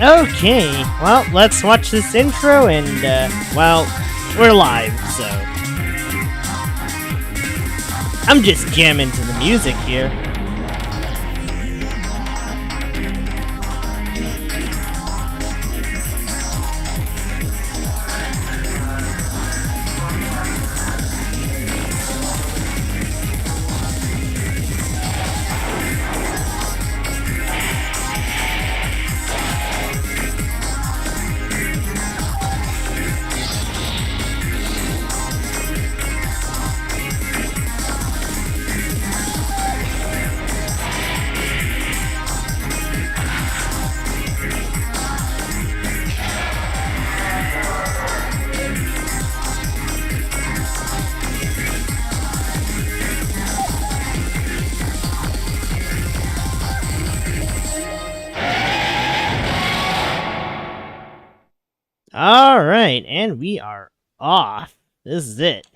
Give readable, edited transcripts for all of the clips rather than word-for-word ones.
Okay, well, let's watch this intro and, well, we're live, so... I'm just jamming to the music here. Alright, and we are off. This is it.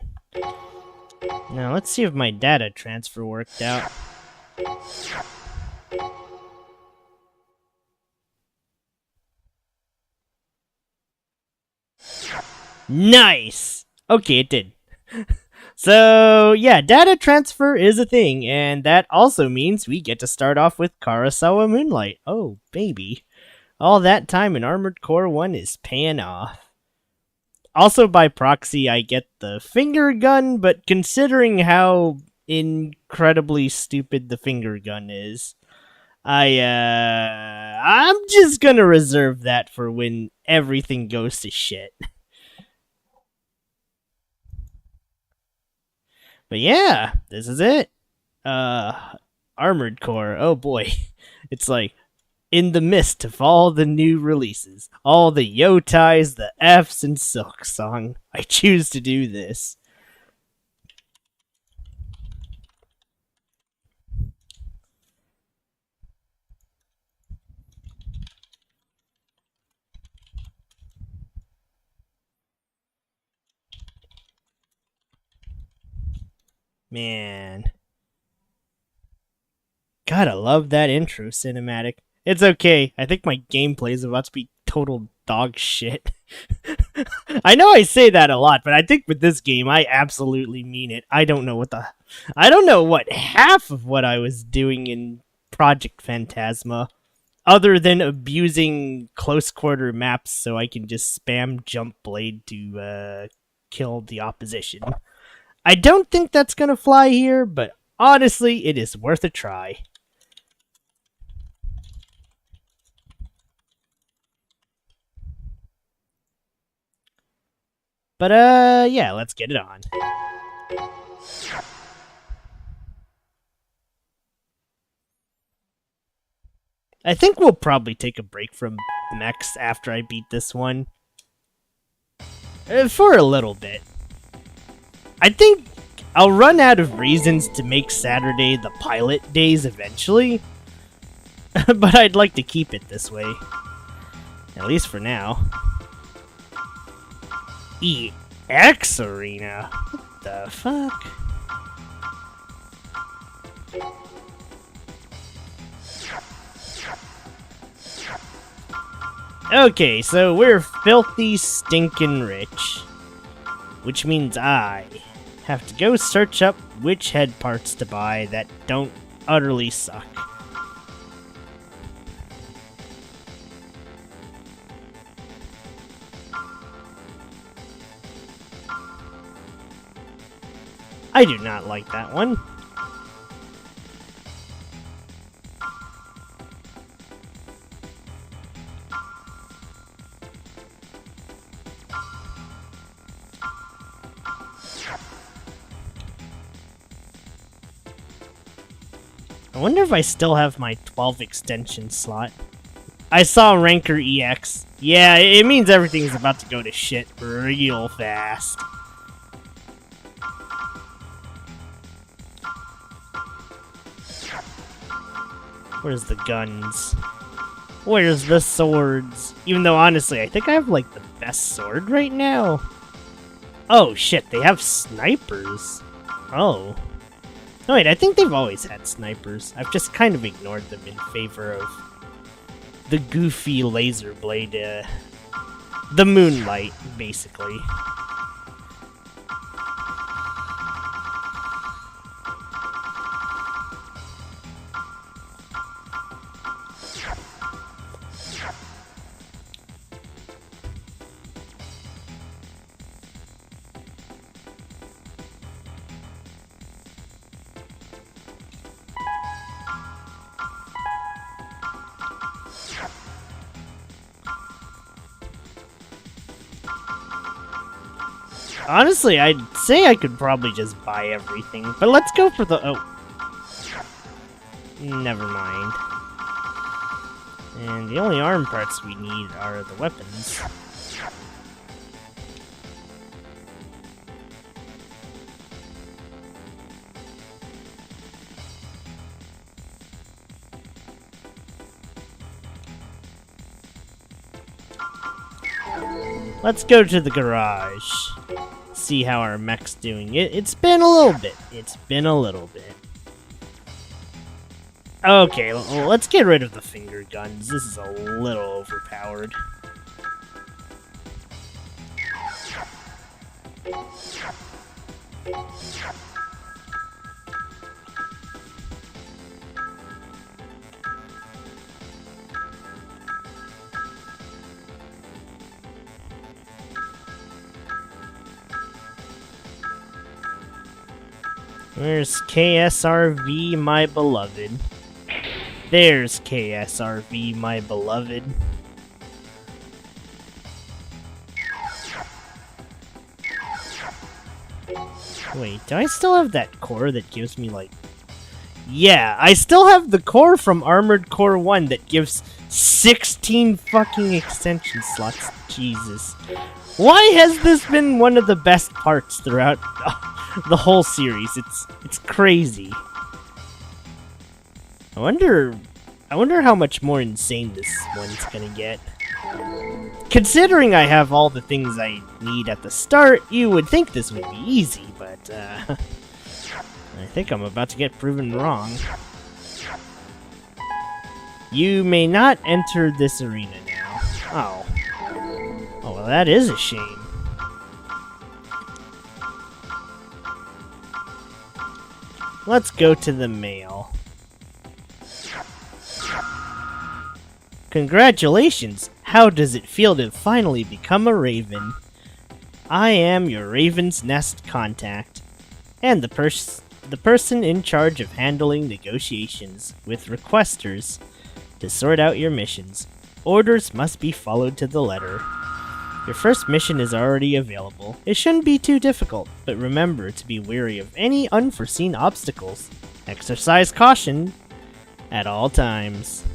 Now, let's see if my data transfer worked out. Nice! Okay, it did. So, yeah, data transfer is a thing, and that also means we get to start off with Kurosawa Moonlight. Oh, baby. All that time in Armored Core 1 is paying off. Also, by proxy, I get the finger gun, but considering how incredibly stupid the finger gun is, I'm just gonna reserve that for when everything goes to shit. But yeah, this is it. Armored Core, oh boy. It's like, in the midst of all the new releases, all the yotais, the Fs, and Silk Song, I choose to do this. Man. Gotta love that intro cinematic. It's okay. I think my gameplay is about to be total dog shit. I know I say that a lot, but I think with this game, I absolutely mean it. I don't know what half of what I was doing in Project Phantasma, other than abusing close quarter maps so I can just spam jump blade to kill the opposition. I don't think that's gonna fly here, but honestly, it is worth a try. But, yeah, let's get it on. I think we'll probably take a break from mechs after I beat this one. For a little bit. I think I'll run out of reasons to make Saturday the pilot days eventually. But I'd like to keep it this way. At least for now. EX Arena? What the fuck? Okay, so we're filthy stinkin' rich. Which means I have to go search up which head parts to buy that don't utterly suck. I do not like that one. I wonder if I still have my 12 extension slot. I saw Ranker EX. Yeah, it means everything's about to go to shit real fast. Where's the guns? Where's the swords? Even though, honestly, I think I have, like, the best sword right now. Oh, shit, they have snipers. Oh. No, wait, I think they've always had snipers. I've just kind of ignored them in favor of the goofy laser blade, the moonlight, basically. Honestly, I'd say I could probably just buy everything, but let's go for the... oh. Never mind. And the only arm parts we need are the weapons. Let's go to the garage. See how our mech's doing. It's been a little bit. It's been a little bit. Okay, let's get rid of the finger guns. This is a little overpowered. Where's KSRV, my beloved? There's KSRV, my beloved. Wait, do I still have that core that gives me, like... Yeah, I still have the core from armoredcore 1 that gives 16 fucking extension slots. Jesus. Why has this been one of the best parts throughout the whole series? It's crazy. I wonder how much more insane this one's gonna get. Considering I have all the things I need at the start, you would think this would be easy, but I think I'm about to get proven wrong. You may not enter this arena now. Oh. Oh, well, that is a shame. Let's go to the mail. Congratulations! How does it feel to finally become a Raven? I am your Raven's Nest contact, and the person in charge of handling negotiations with requesters to sort out your missions. Orders must be followed to the letter. Your first mission is already available. It shouldn't be too difficult, but remember to be wary of any unforeseen obstacles. Exercise caution at all times.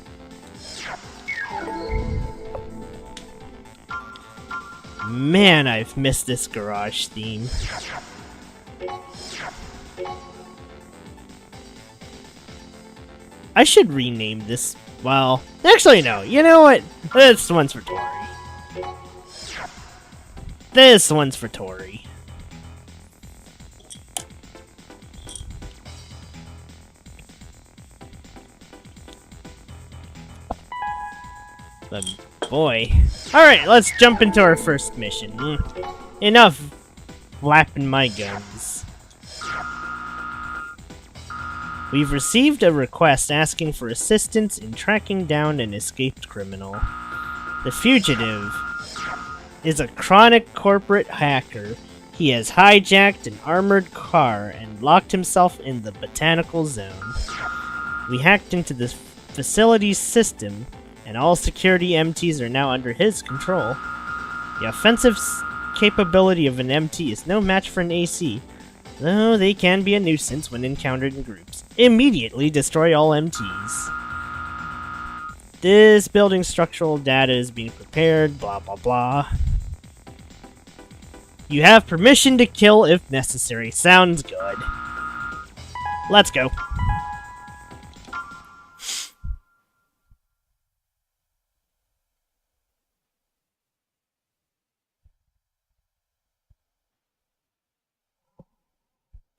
Man, I've missed this garage theme. I should rename this. Well, actually, no. You know what? This one's for Tori. This one's for Tori. But boy. Alright, let's jump into our first mission. Enough flapping my guns. We've received a request asking for assistance in tracking down an escaped criminal. The fugitive is a chronic corporate hacker. He has hijacked an armored car and locked himself in the botanical zone. We hacked into this facility's system, and all security MTs are now under his control. The offensive capability of an MT is no match for an AC, though they can be a nuisance when encountered in groups. Immediately destroy all MTs. This building structural data is being prepared, blah blah blah. You have permission to kill if necessary. Sounds good. Let's go.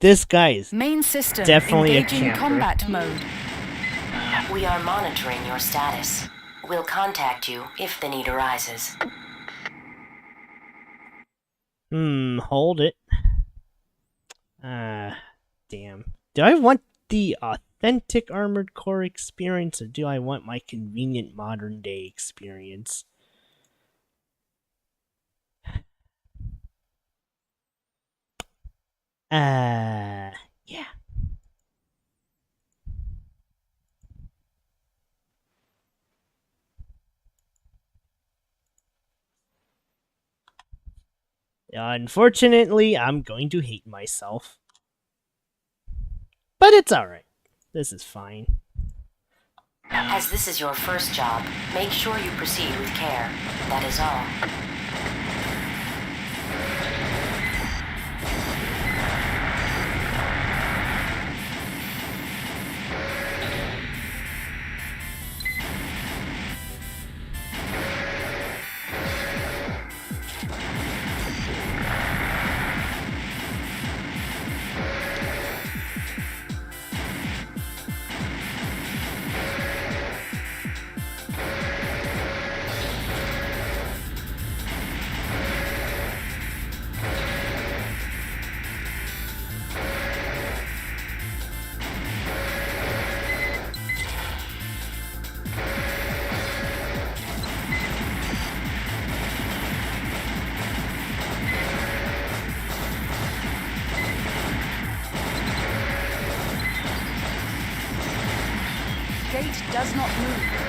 This guy is main system definitely engaging a camper. combat mode. We are monitoring your status. We'll contact you if the need arises. Hold it. Damn. Do I want the authentic Armored Core experience, or do I want my convenient modern day experience? Yeah. Unfortunately, I'm going to hate myself. But it's alright. This is fine. As this is your first job, make sure you proceed with care. That is all. Gate does not move.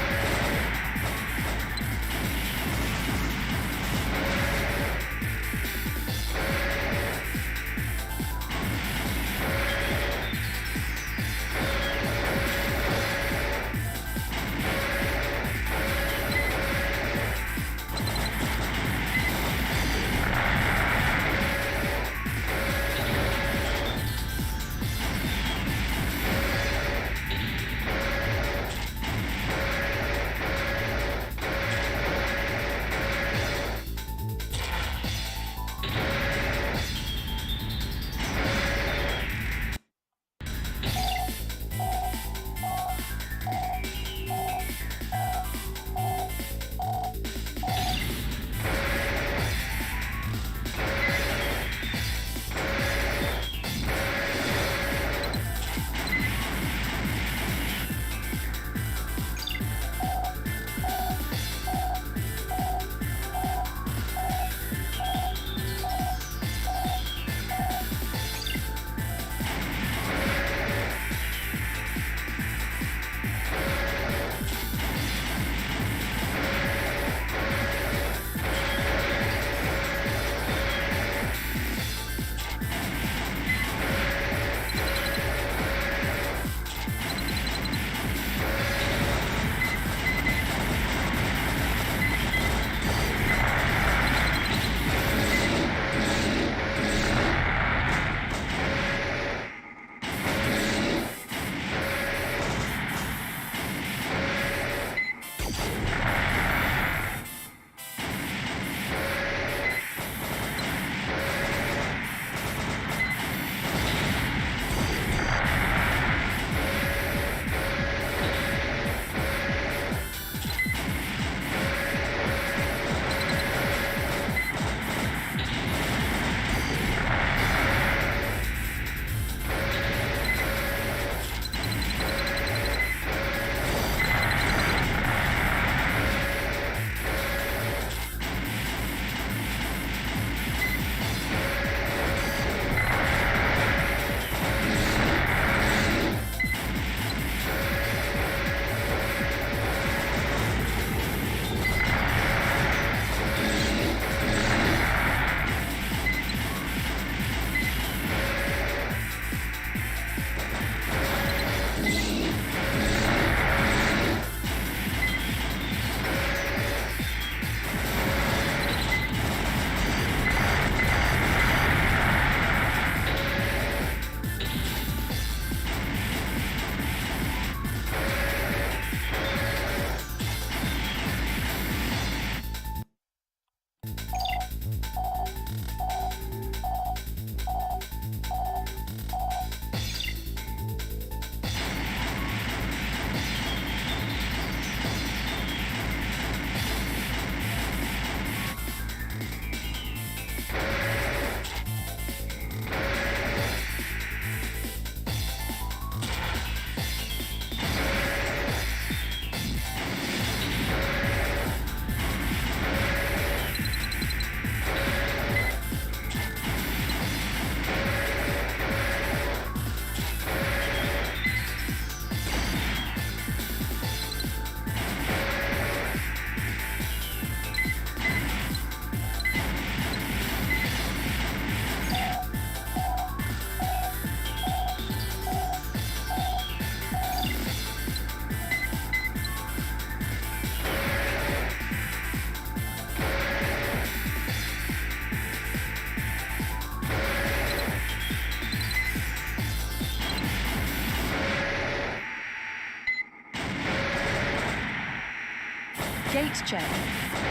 Gate check.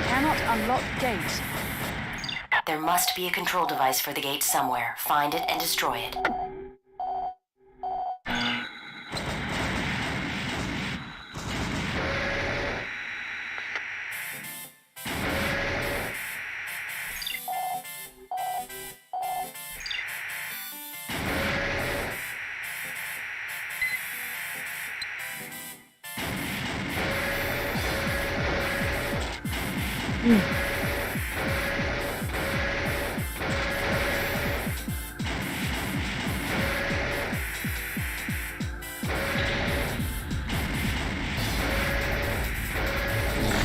Cannot unlock gate. There must be a control device for the gate somewhere. Find it and destroy it.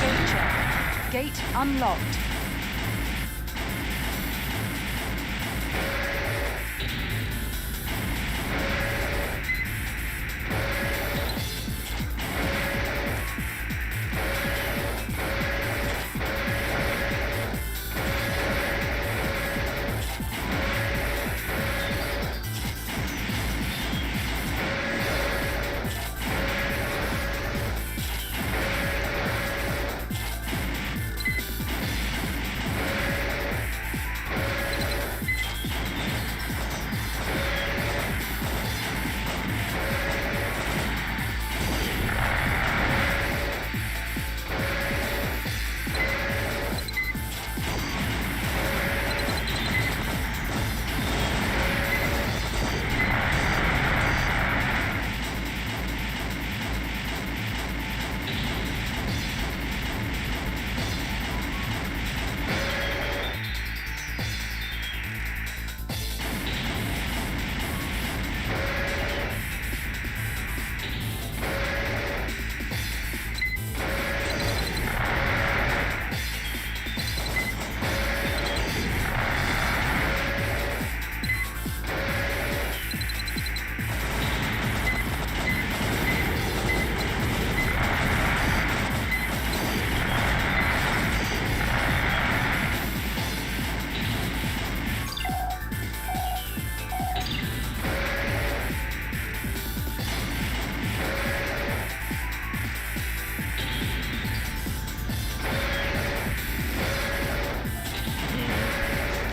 Gate check. Gate unlocked.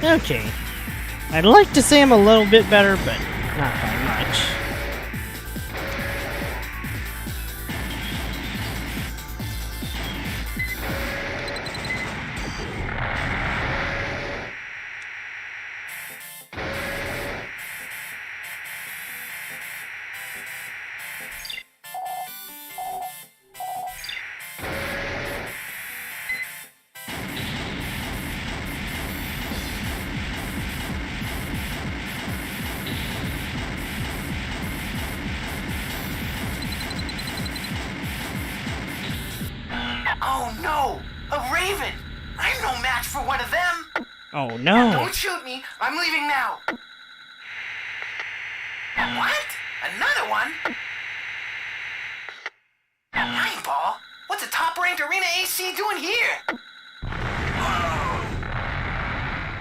Okay. I'd like to say I'm a little bit better, but not by much. Oh no! A raven! I'm no match for one of them! Oh no! Don't shoot me! I'm leaving now! What? Another one? Nine Ball? What's a top-ranked arena AC doing here?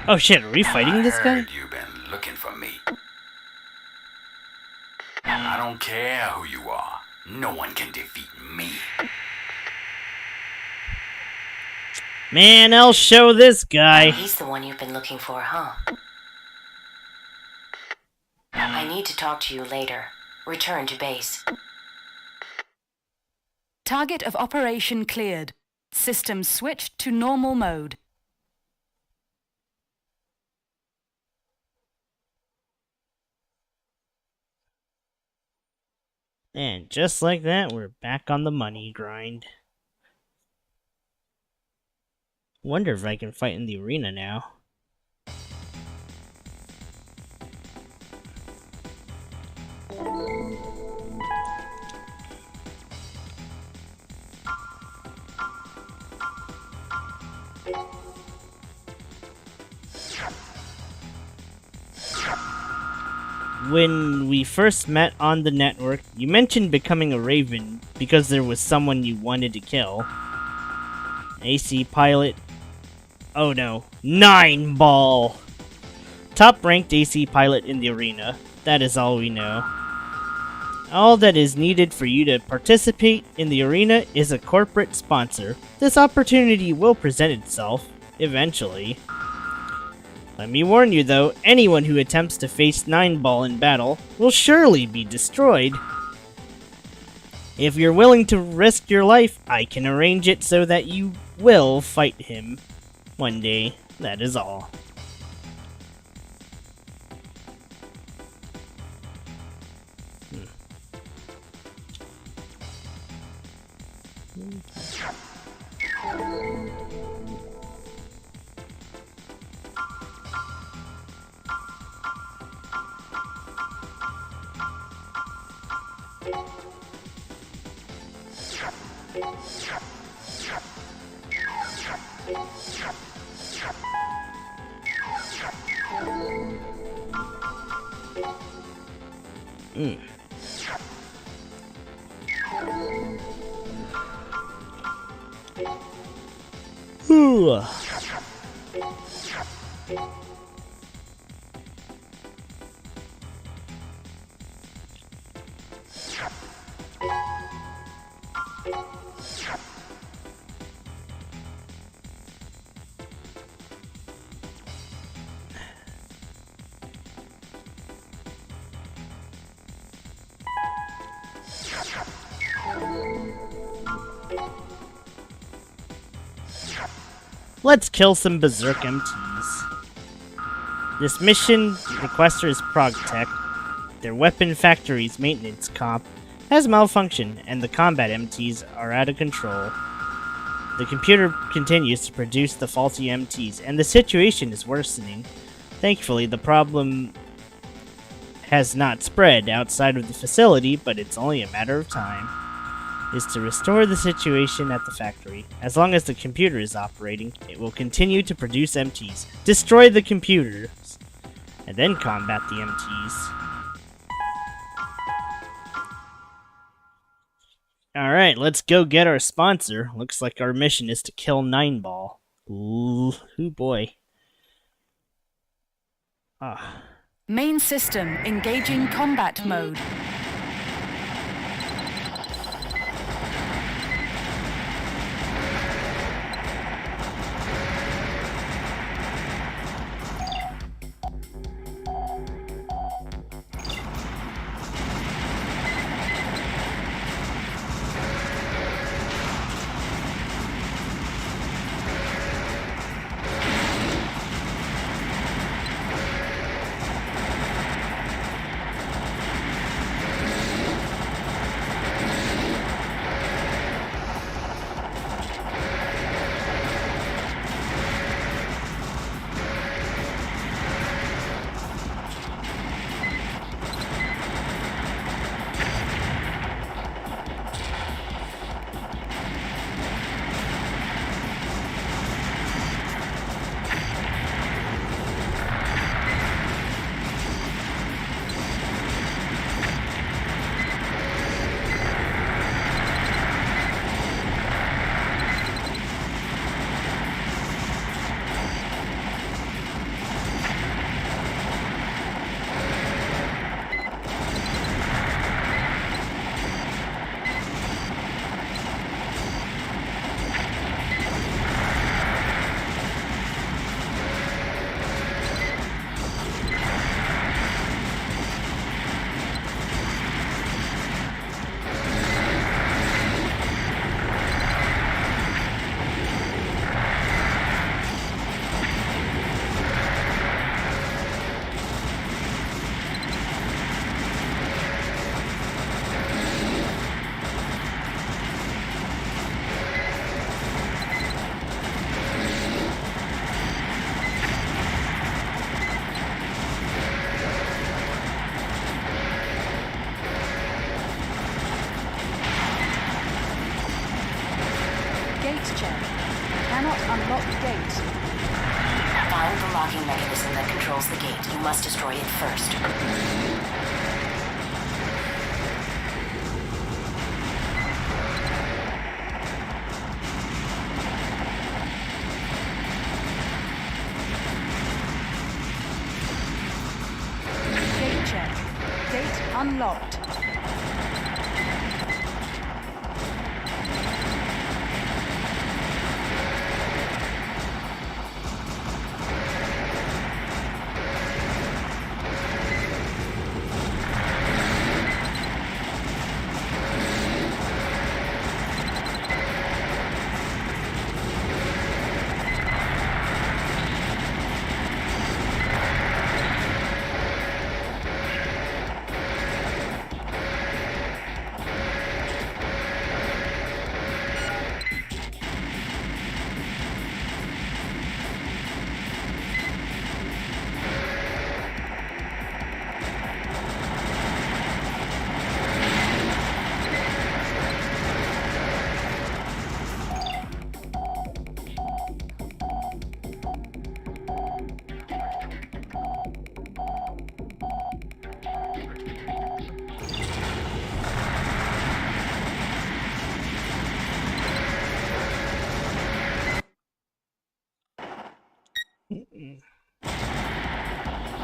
Oh shit, are we fighting this guy? You've been looking for me. I don't care who you are. No one can defeat me. Man, I'll show this guy. He's the one you've been looking for, huh? I need to talk to you later. Return to base. Target of operation cleared. System switched to normal mode. And just like that, we're back on the money grind. Wonder if I can fight in the arena now. When we first met on the network, you mentioned becoming a raven because there was someone you wanted to kill. AC pilot. Oh no. 9 Ball! Top ranked AC pilot in the arena. That is all we know. All that is needed for you to participate in the arena is a corporate sponsor. This opportunity will present itself, eventually. Let me warn you though, anyone who attempts to face 9-ball in battle will surely be destroyed. If you're willing to risk your life, I can arrange it so that you will fight him one day. That is all. Ooh. Let's kill some Berserk MTs. This mission requester is ProgTech. Their weapon factory's maintenance comp has malfunctioned, and the combat MTs are out of control. The computer continues to produce the faulty MTs, and the situation is worsening. Thankfully, the problem has not spread outside of the facility, but it's only a matter of time. Is to restore the situation at the factory. As long as the computer is operating, it will continue to produce MTs. Destroy the computers, and then combat the MTs. Alright, let's go get our sponsor. Looks like our mission is to kill 9-ball. Ooh boy. Ah. Main system engaging combat mode. unlock the gate. Find the locking mechanism that controls the gate. You must destroy it first. Gate check. Gate unlocked.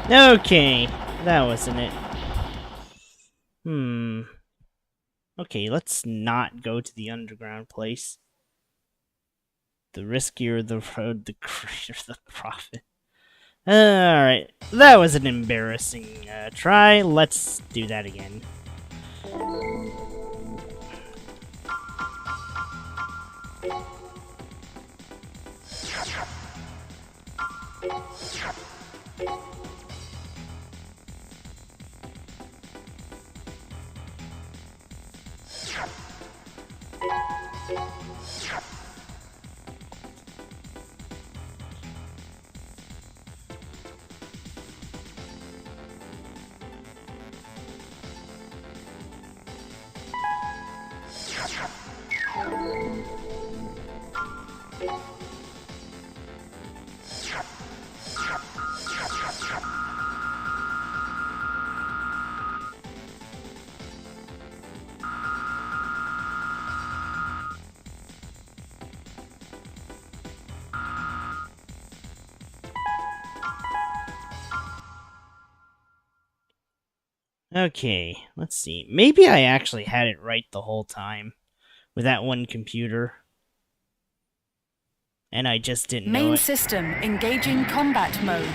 Okay, that wasn't it. Okay, let's not go to the underground place. The riskier the road, the greater the profit. Alright, that was an embarrassing try. Let's do that again. Okay, let's see. Maybe I actually had it right the whole time with that one computer. And I just didn't know Main it. system engaging combat mode.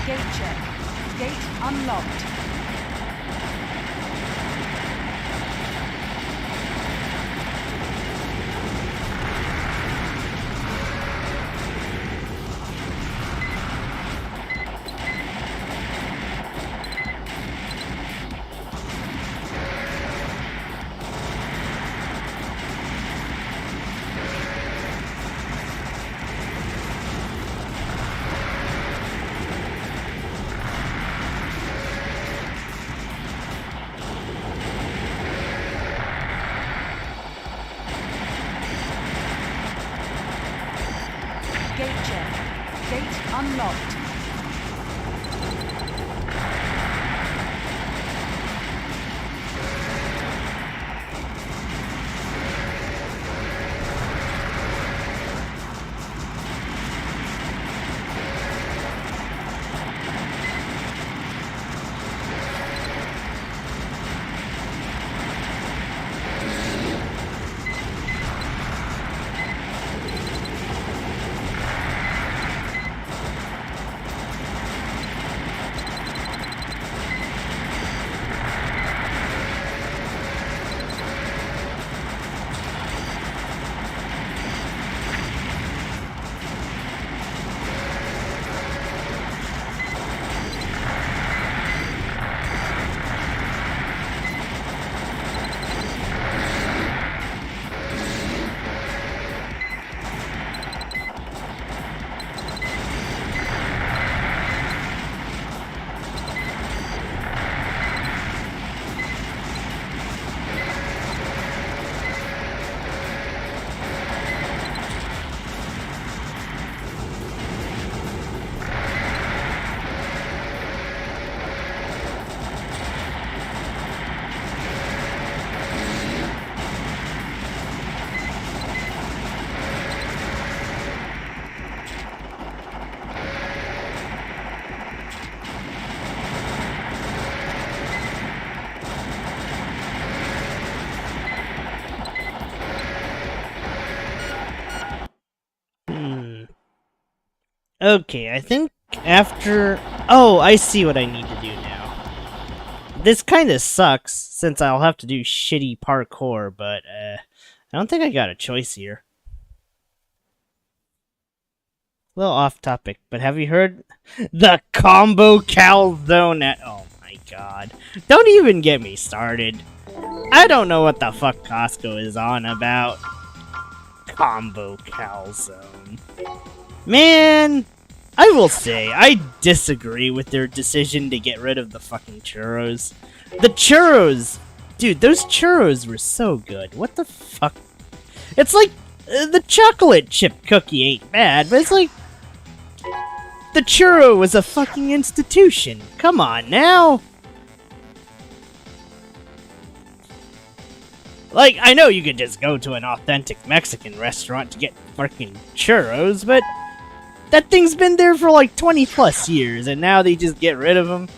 Gate check. Gate unlocked. Gate check. Gate unlocked. Okay, I think after... Oh, I see what I need to do now. This kind of sucks, since I'll have to do shitty parkour, but, I don't think I got a choice here. A little off topic, but have you heard the combo calzone? Oh my god. Don't even get me started. I don't know what the fuck Costco is on about. Combo calzone. Man, I will say, I disagree with their decision to get rid of the fucking churros. The churros! Dude, those churros were so good. What the fuck? It's like, the chocolate chip cookie ain't bad, but it's like, the churro was a fucking institution. Come on now. Like, I know you could just go to an authentic Mexican restaurant to get fucking churros, but that thing's been there for like 20 plus years, and now they just get rid of them.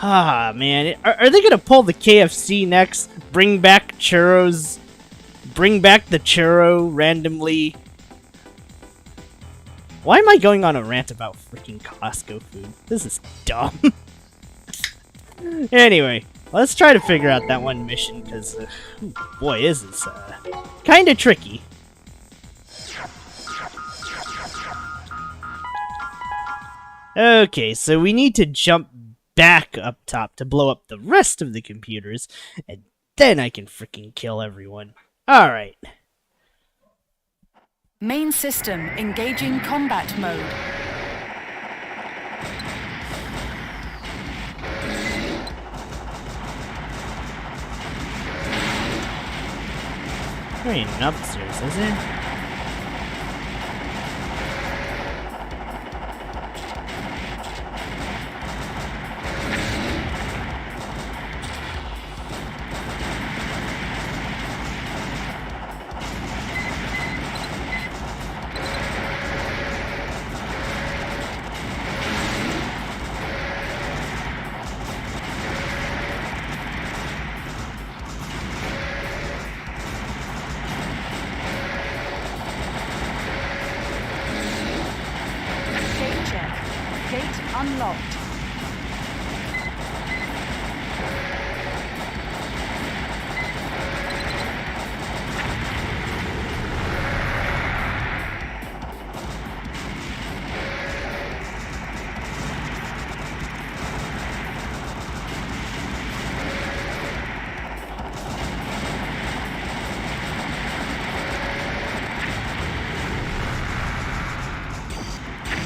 Ah, man. Are they gonna pull the KFC next? Bring back churros? Bring back the churro randomly? Why am I going on a rant about freaking Costco food? This is dumb. Anyway, let's try to figure out that one mission, because, boy, is this, kinda tricky. Okay, so we need to jump back up top to blow up the rest of the computers, and then I can freaking kill everyone. Alright. Main system engaging combat mode. There ain't an upstairs, is there? Gate check. Gate unlocked.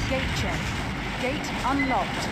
Gate check. Gate unlocked.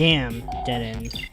Damn, dead end.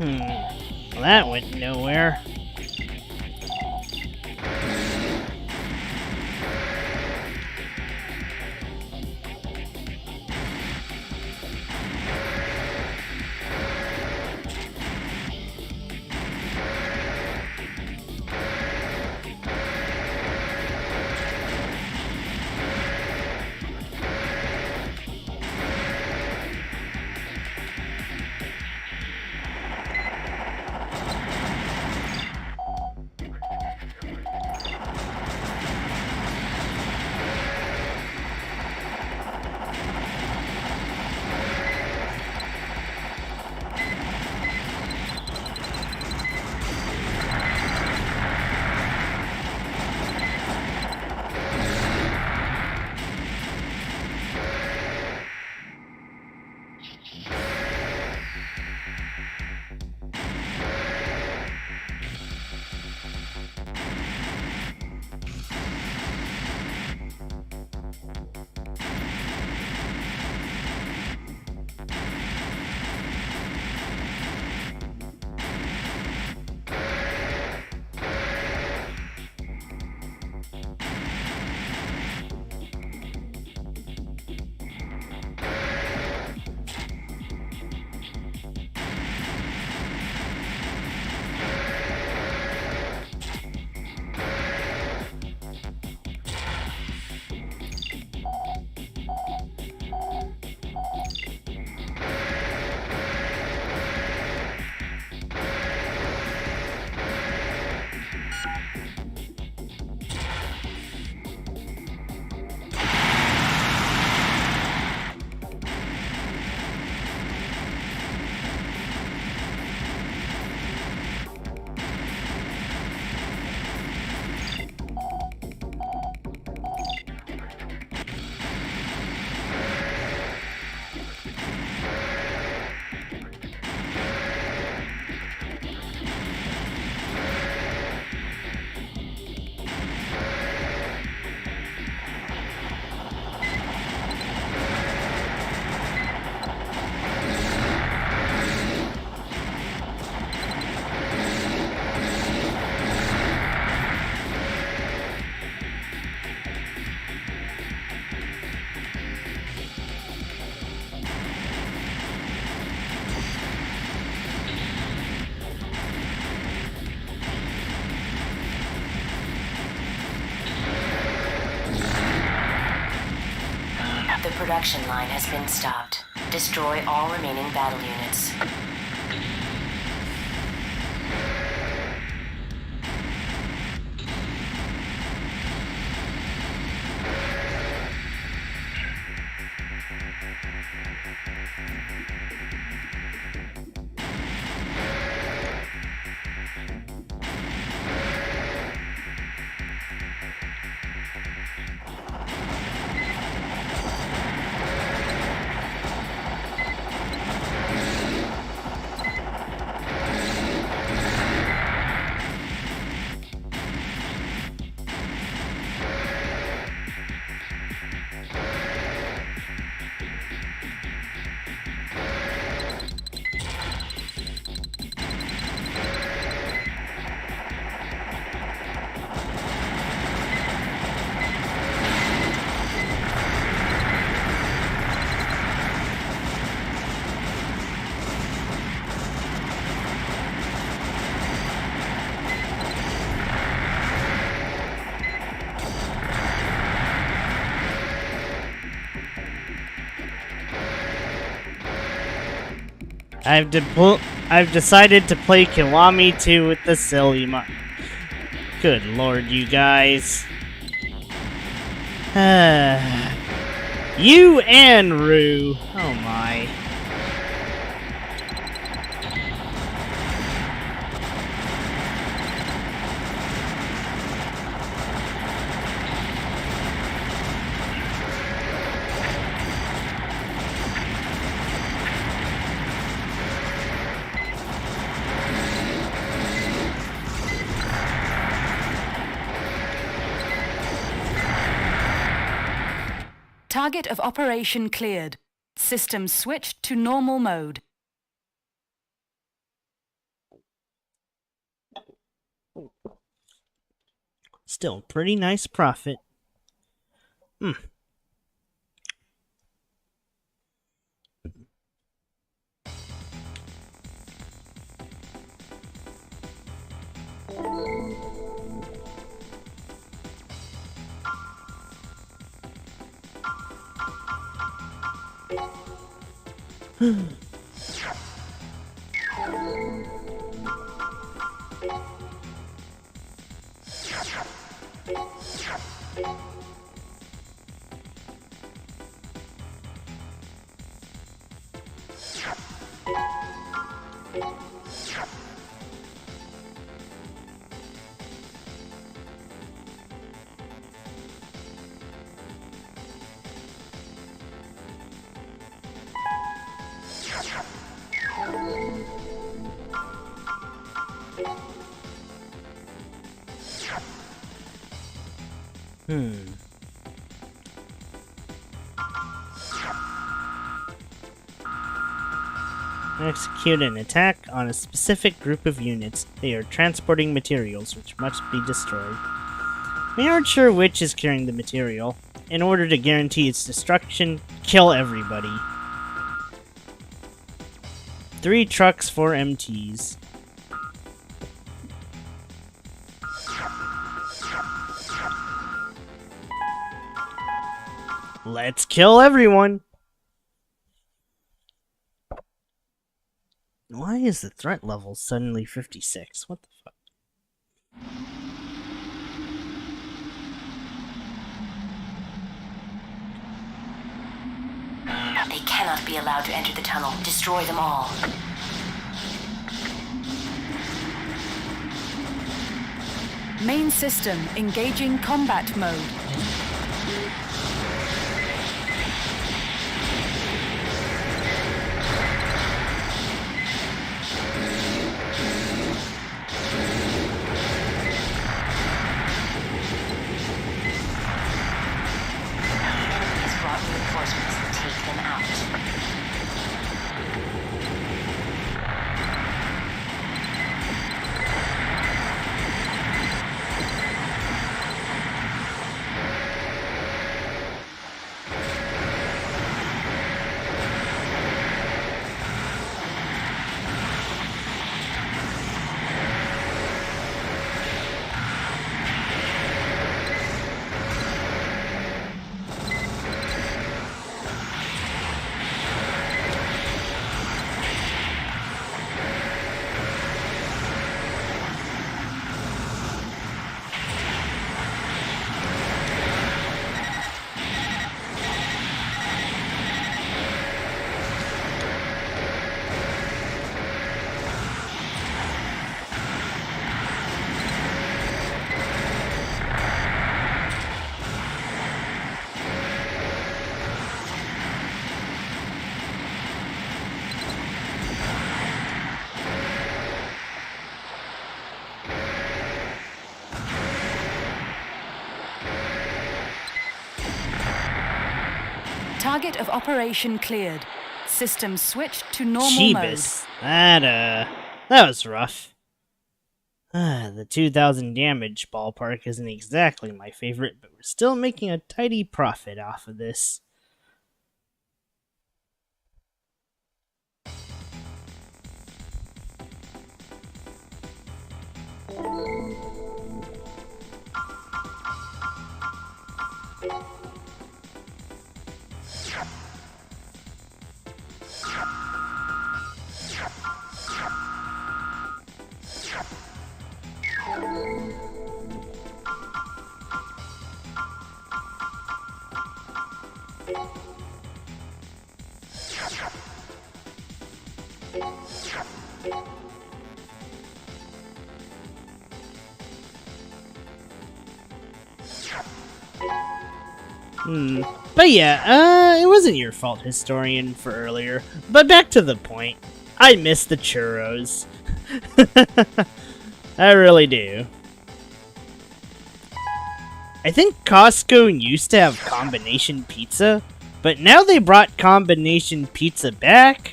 Well, that went nowhere. The production line has been stopped. Destroy all remaining battle units. I've decided to play Kiwami 2 with the silly Good lord, you guys. You and Rue. Oh my. Target of operation cleared. System switched to normal mode. Still pretty nice profit. Execute an attack on a specific group of units. They are transporting materials which must be destroyed. We aren't sure which is carrying the material. In order to guarantee its destruction, kill everybody. 3 trucks, 4 MTs. Let's kill everyone! Why is the threat level suddenly 56? What the fuck? They cannot be allowed to enter the tunnel. Destroy them all. Main system engaging combat mode. These brought reinforcements. Take them out. Target of operation cleared. System switched to normal Jeebus. That was rough. The 2000 damage ballpark isn't exactly my favorite, but we're still making a tidy profit off of this. But yeah, it wasn't your fault, historian, for earlier. But back to the point. I miss the churros. I really do. I think Costco used to have combination pizza, but now they brought combination pizza back,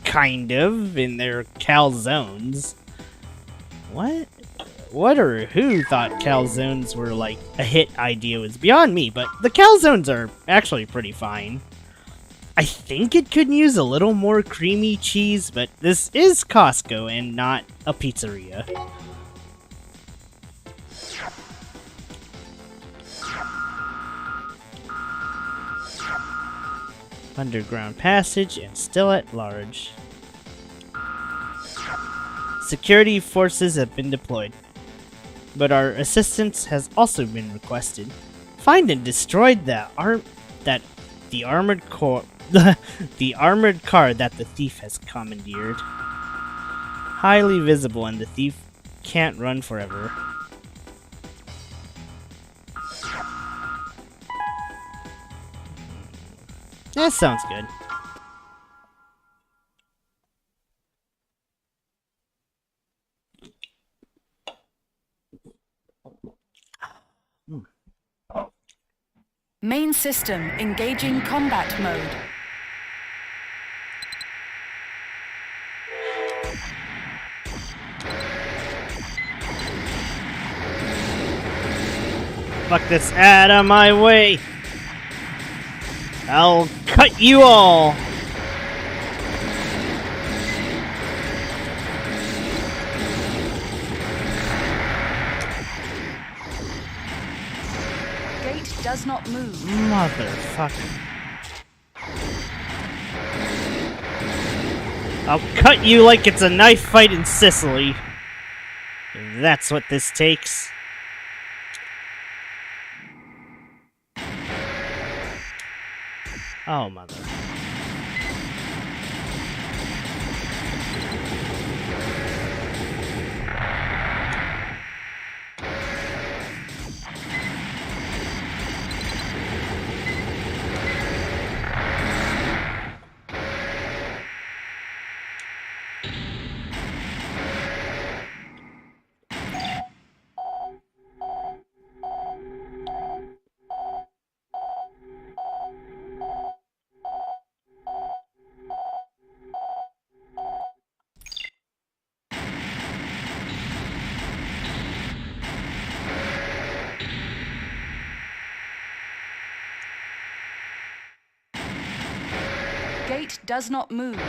kind of, in their calzones. What or who thought calzones were like a hit idea was beyond me, but the calzones are actually pretty fine. I think it could use a little more creamy cheese, but this is Costco and not a pizzeria. Underground passage and still at large. Security forces have been deployed, but our assistance has also been requested. Find and destroy the armored core, the armored car that the thief has commandeered. Highly visible, and the thief can't run forever. That sounds good. Main system engaging combat mode. Fuck this out of my way! I'll cut you all! Gate does not move. Motherfucker. I'll cut you like it's a knife fight in Sicily. If that's what this takes. Oh, mother. Gate does not move.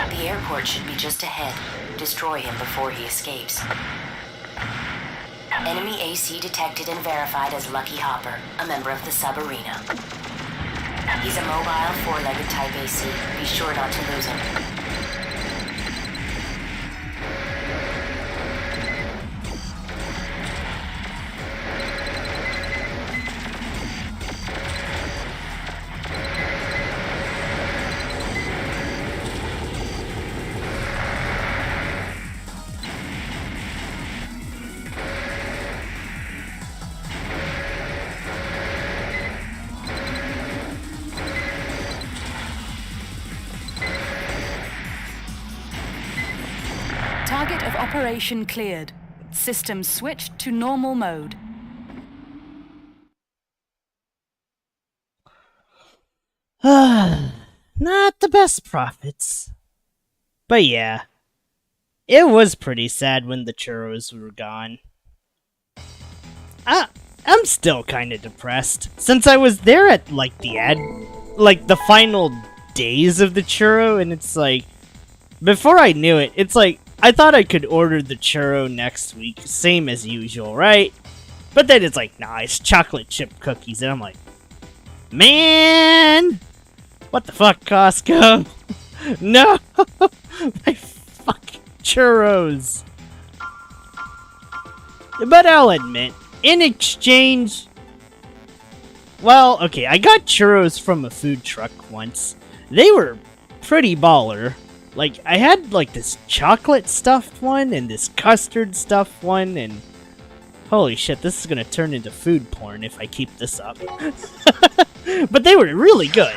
The airport should be just ahead. Destroy him before he escapes. Enemy AC detected and verified as Lucky Hopper, a member of the sub-arena. He's a mobile, four-legged type AC. Be sure not to lose him. Target of operation cleared. System switched to normal mode. Not the best profits. But yeah. It was pretty sad when the churros were gone. I'm still kinda depressed. Since I was there at, like, the final days of the churro, and it's like, before I knew it, it's like, I thought I could order the churro next week, same as usual, right? But then it's like, nah, it's chocolate chip cookies, and I'm like, man! What the fuck, Costco? No! My fucking churros! But I'll admit, in exchange... Well, okay, I got churros from a food truck once. They were pretty baller. Like, I had, like, this chocolate stuffed one, and this custard stuffed one, and... Holy shit, this is gonna turn into food porn if I keep this up. But they were really good.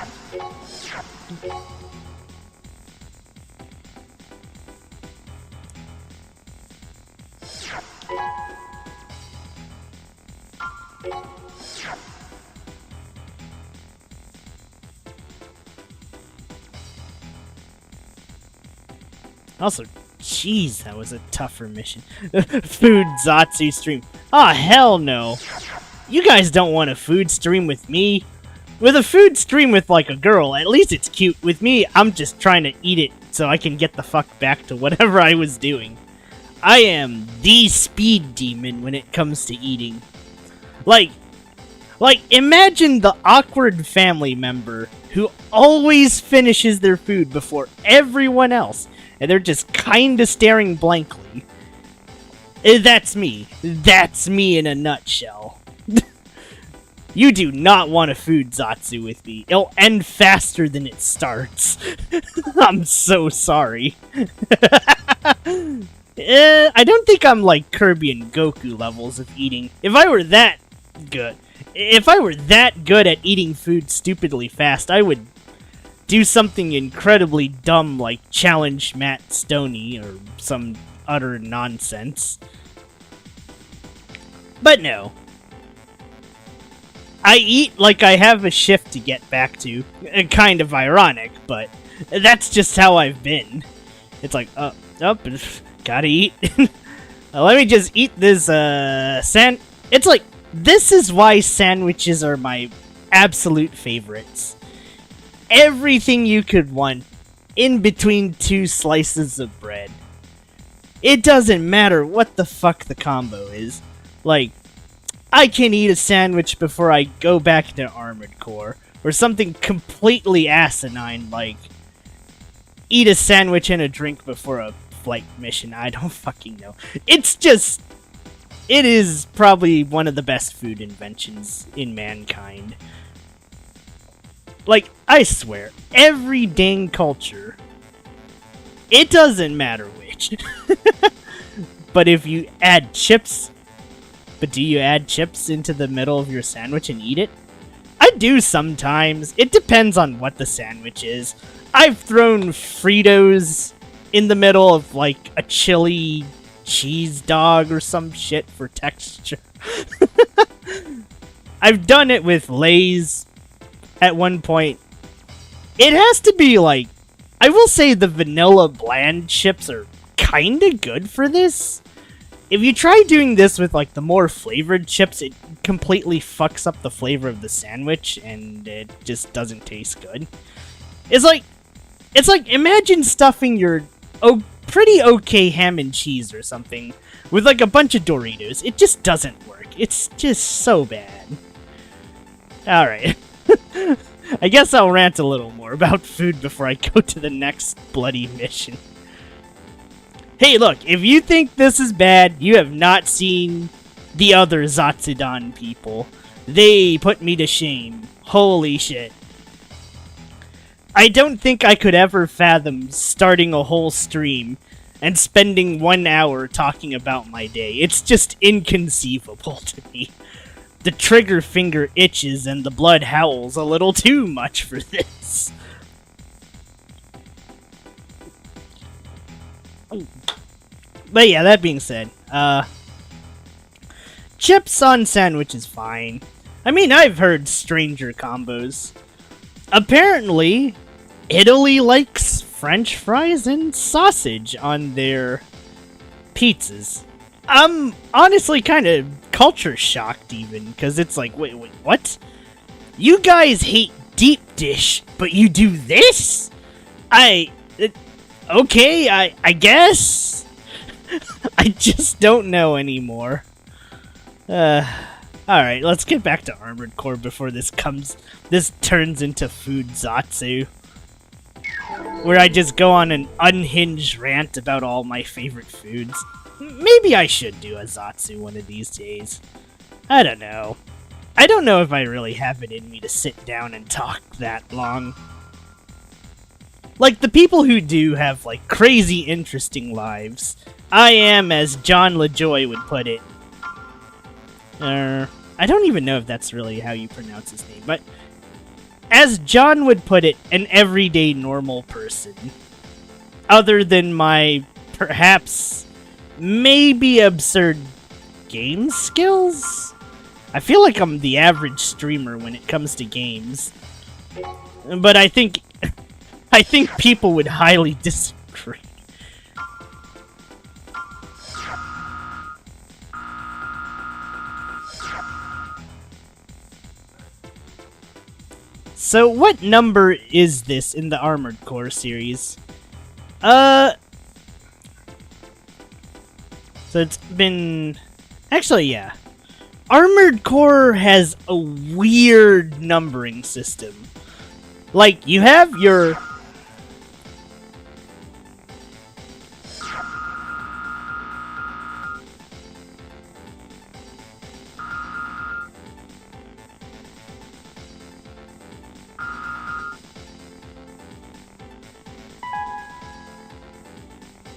Also, jeez, that was a tougher mission. Food Zatsu stream. Ah, hell no. You guys don't want a food stream with me. With a food stream with, like, a girl, at least it's cute. With me, I'm just trying to eat it so I can get the fuck back to whatever I was doing. I am the speed demon when it comes to eating. Like, imagine the awkward family member who always finishes their food before everyone else, and they're just kinda staring blankly. That's me. That's me in a nutshell. You do not want a food Zatsu with me. It'll end faster than it starts. I'm so sorry. I don't think I'm like Kirby and Goku levels of eating. If I were that good at eating food stupidly fast, I would do something incredibly dumb like challenge Matt Stoney or some utter nonsense. But no. I eat like I have a shift to get back to. Kind of ironic, but that's just how I've been. It's like, gotta eat. Let me just eat this, It's like, this is why sandwiches are my absolute favorites. Everything you could want in between two slices of bread. It doesn't matter what the fuck the combo is. Like, I can eat a sandwich before I go back to armoredcore, or something completely asinine like eat a sandwich and a drink before a flight mission. I don't fucking know. It's just... It is probably one of the best food inventions in mankind. Like, I swear, every dang culture, it doesn't matter which. But if you add chips... But do you add chips into the middle of your sandwich and eat it? I do sometimes. It depends on what the sandwich is. I've thrown Fritos in the middle of, like, a chili cheese dog or some shit for texture. I've done it with Lay's at one point. It has to be, like... I will say the vanilla bland chips are kinda good for this. If you try doing this with, like, the more flavored chips, it completely fucks up the flavor of the sandwich, and it just doesn't taste good. It's like, imagine stuffing your pretty okay ham and cheese or something with, like, a bunch of Doritos. It just doesn't work. It's just so bad. Alright. I guess I'll rant a little more about food before I go to the next bloody mission. Hey, look, if you think this is bad, you have not seen the other Zatsudan people. They put me to shame. Holy shit. I don't think I could ever fathom starting a whole stream and spending 1 hour talking about my day. It's just inconceivable to me. The trigger finger itches and the blood howls a little too much for this. But yeah, that being said, chips on sandwich is fine. I mean, I've heard stranger combos. Apparently, Italy likes French fries and sausage on their pizzas. I'm honestly kind of culture shocked even, because it's like, wait, what? You guys hate deep dish, but you do this? Okay, I guess? I just don't know anymore. Alright, let's get back to Armored Core before this turns into food Zatsu. Where I just go on an unhinged rant about all my favorite foods. Maybe I should do a Zatsu one of these days. I don't know. I don't know if I really have it in me to sit down and talk that long. Like, the people who do have, like, crazy interesting lives. I am, as John LaJoy would put it. I don't even know if that's really how you pronounce his name, but as John would put it, an everyday normal person. Other than my, perhaps, maybe absurd game skills? I feel like I'm the average streamer when it comes to games. But I think people would highly disagree. So what number is this in the Armored Core series? So it's been... Actually, yeah. Armored Core has a weird numbering system. Like, you have your...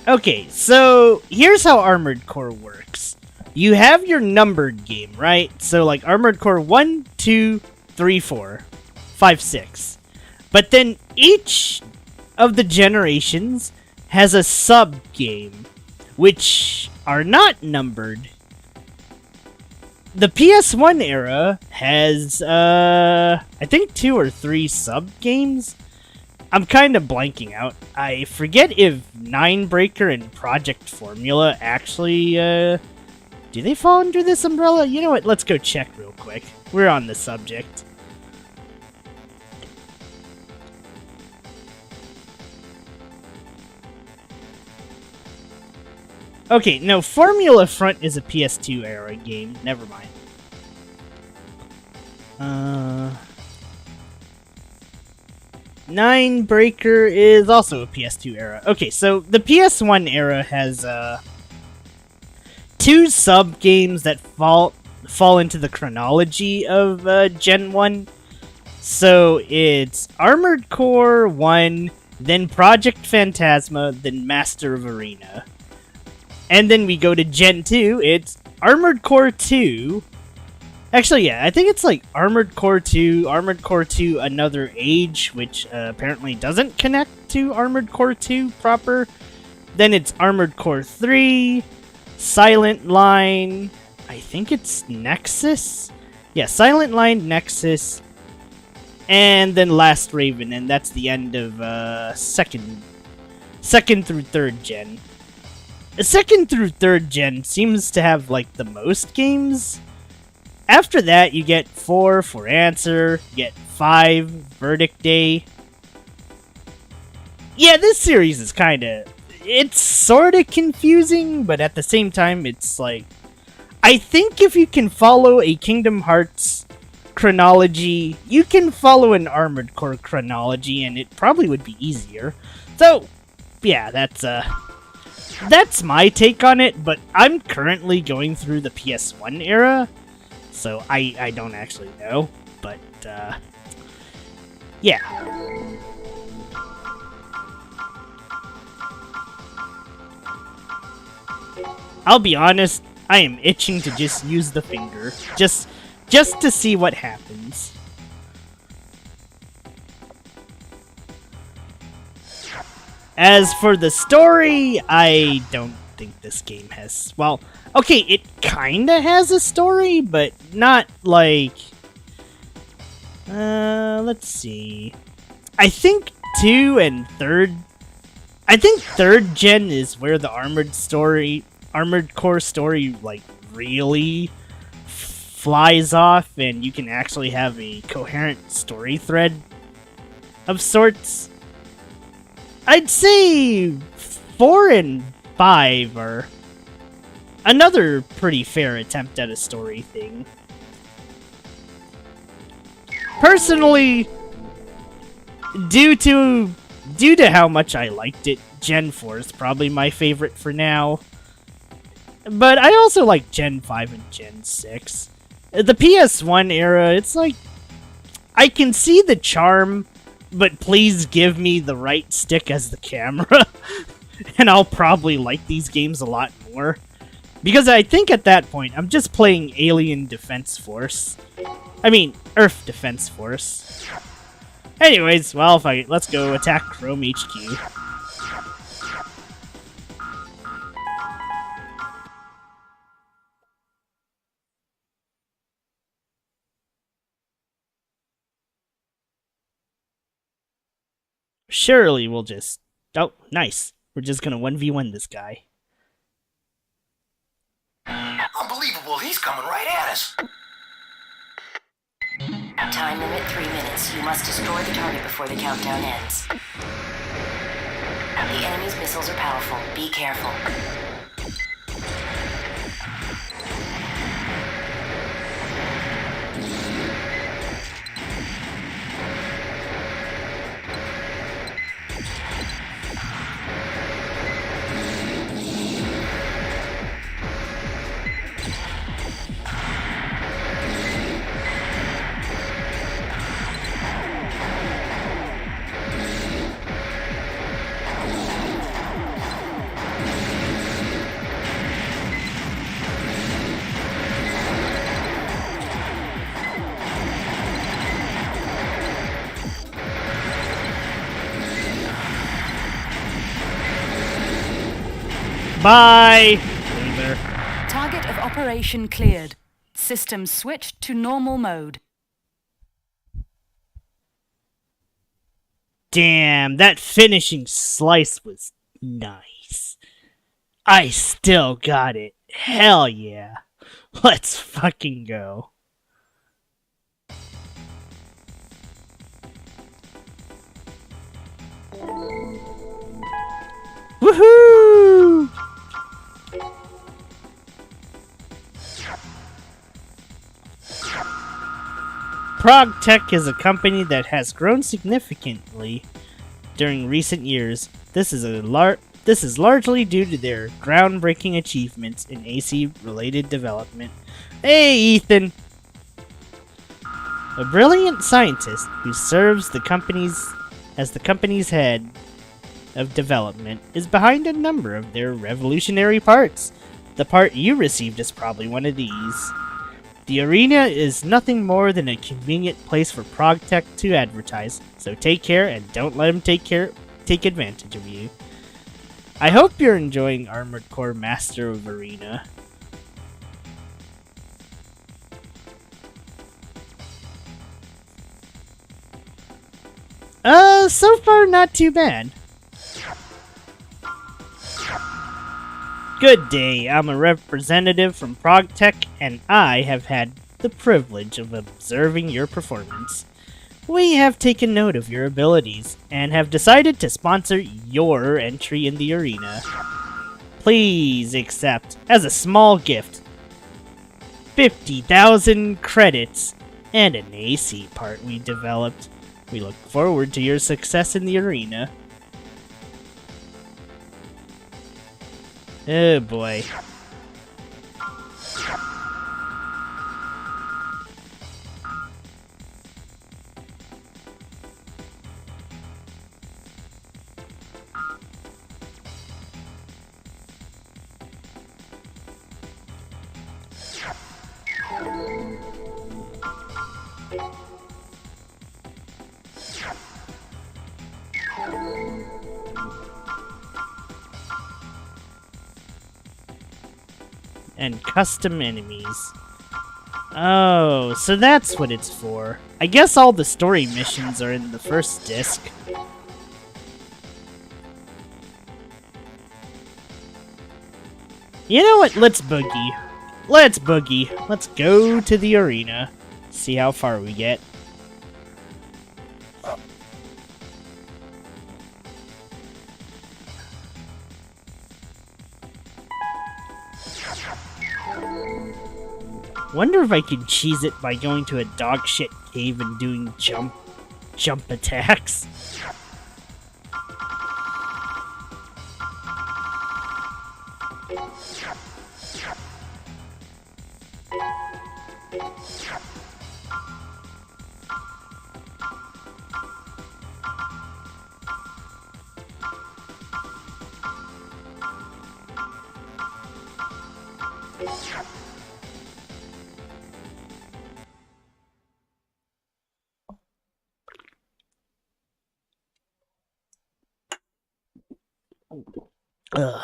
Okay, so here's how Armored Core works. You have your numbered game, right? So like Armored Core 1, 2, 3, 4, 5, 6. But then each of the generations has a sub-game, which are not numbered. The PS1 era has, I think 2 or 3 sub-games. I'm kind of blanking out. I forget if Ninebreaker and Project Formula actually, do they fall under this umbrella? You know what? Let's go check real quick. We're on the subject. Okay, no, Formula Front is a PS2 era game. Never mind. Ninebreaker is also a PS2 era. Okay, so the PS1 era has, 2 sub-games that fall into the chronology of, Gen 1. So it's Armored Core 1, then Project Phantasma, then Master of Arena. And then we go to Gen 2, it's Armored Core 2. Actually, yeah, I think it's like Armored Core 2, Another Age, which apparently doesn't connect to Armored Core 2 proper. Then it's Armored Core 3, Silent Line, I think it's Nexus? Yeah, Silent Line, Nexus, and then Last Raven, and that's the end of second through third gen. Second through third gen seems to have like the most games. After that, you get 4 for Answer, you get 5 Verdict Day. Yeah, this series is it's sort of confusing, but at the same time, it's like, I think if you can follow a Kingdom Hearts chronology, you can follow an Armored Core chronology, and it probably would be easier. So, yeah, that's my take on it, but I'm currently going through the PS1 era, so I don't actually know, but, yeah. I'll be honest, I am itching to just use the finger, just to see what happens. As for the story, I don't think this game has... Well, okay, it kinda has a story, but not like... let's see... I think 2 and 3rd... I think 3rd gen is where the Armored Core story, like, really flies off, and you can actually have a coherent story thread of sorts. I'd say 4 and 5 are another pretty fair attempt at a story thing. Personally, due to how much I liked it, Gen 4 is probably my favorite for now. But I also like Gen 5 and Gen 6. The PS1 era, it's like... I can see the charm, but please give me the right stick as the camera. And I'll probably like these games a lot more. Because I think at that point, I'm just playing Alien Defense Force. I mean, Earth Defense Force. Anyways, well, let's go attack Chrome HQ. Surely we'll just... Oh, nice. We're just gonna 1v1 this guy. Unbelievable, he's coming right at us. Time limit 3 minutes. You must destroy the target before the countdown ends. The enemy's missiles are powerful. Be careful. Bye! Loser. Target of operation cleared. System switched to normal mode. Damn, that finishing slice was nice. I still got it. Hell yeah. Let's fucking go. Woohoo! ProgTech is a company that has grown significantly during recent years. This is largely due to their groundbreaking achievements in AC-related development. Hey, Ethan! A brilliant scientist who serves the company's head of development is behind a number of their revolutionary parts. The part you received is probably one of these. The arena is nothing more than a convenient place for ProgTech to advertise, so take care and don't let them take advantage of you. I hope you're enjoying Armored Core Master of Arena. So far not too bad. Good day, I'm a representative from ProgTech, and I have had the privilege of observing your performance. We have taken note of your abilities, and have decided to sponsor your entry in the arena. Please accept, as a small gift, 50,000 credits and an AC part we developed. We look forward to your success in the arena. Oh boy. and custom enemies. Oh, so that's what it's for. I guess all the story missions are in the first disc. You know what? Let's boogie. Let's boogie. Let's go to the arena. See how far we get. Wonder if I can cheese it by going to a dog shit cave and doing jump attacks. Ugh.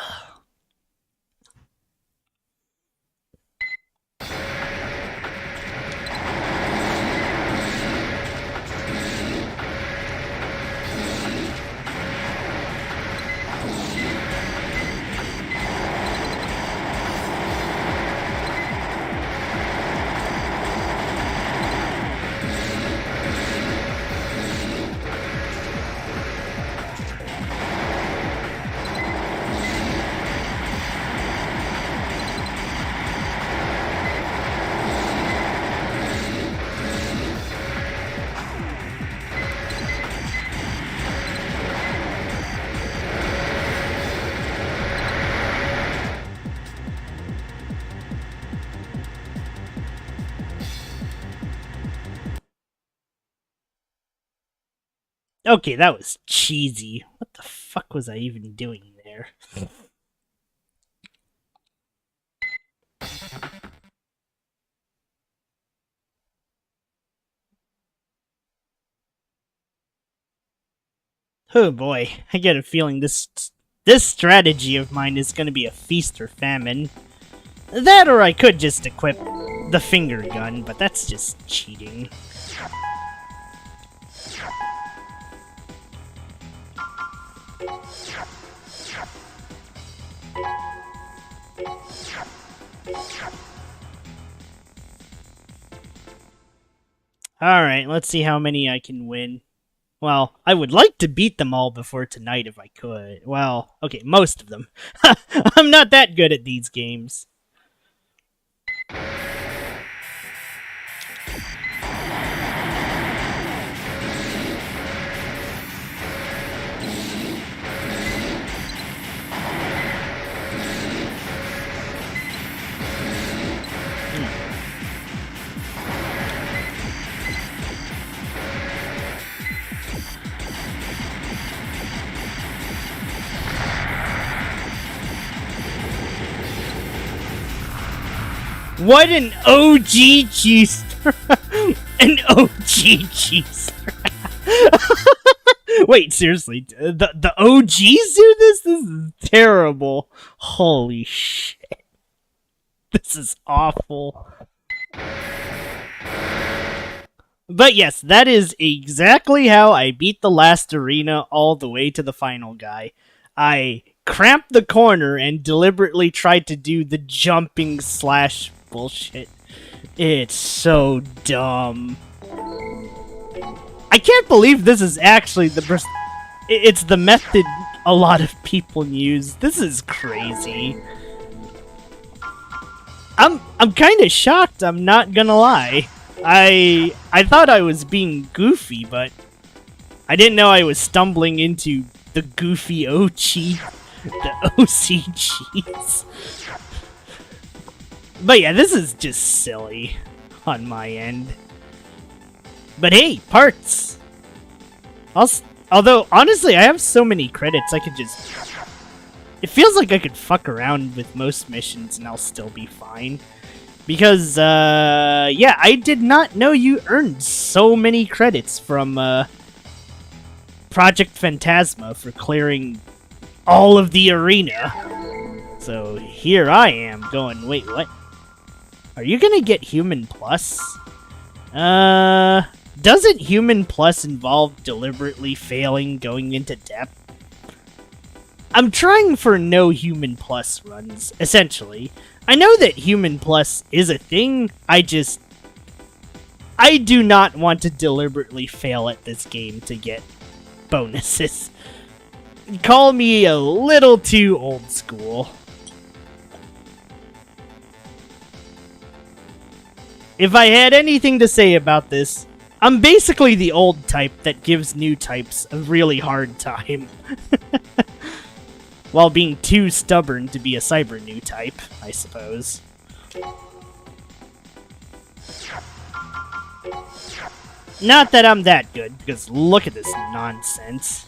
Okay, that was cheesy. What the fuck was I even doing there? Oh boy, I get a feeling this strategy of mine is gonna be a feast or famine. That or I could just equip the finger gun, but that's just cheating. Alright, let's see how many I can win. Well, I would like to beat them all before tonight if I could. Well, okay, most of them. I'm not that good at these games. What an OG cheeser! An OG cheeser! Wait, seriously, the OGs do this? This is terrible. Holy shit. This is awful. But yes, that is exactly how I beat the last arena all the way to the final guy. I cramped the corner and deliberately tried to do the jumping slash bullshit. It's so dumb. I can't believe this is actually it's the method a lot of people use. This is crazy. I'm kind of shocked, I'm not gonna lie. I thought I was being goofy, but I didn't know I was stumbling into the goofy OG, the OCGs. But yeah, this is just silly on my end. But hey, parts! Although, honestly, I have so many credits, I could just... It feels like I could fuck around with most missions and I'll still be fine. Because, yeah, I did not know you earned so many credits from, Project Phantasma for clearing all of the arena. So here I am going, wait, what? Are you gonna get Human Plus? Doesn't Human Plus involve deliberately failing going into depth? I'm trying for no Human Plus runs, essentially. I know that Human Plus is a thing, I do not want to deliberately fail at this game to get bonuses. Call me a little too old school. If I had anything to say about this, I'm basically the old type that gives new types a really hard time. While being too stubborn to be a cyber new type, I suppose. Not that I'm that good, because look at this nonsense.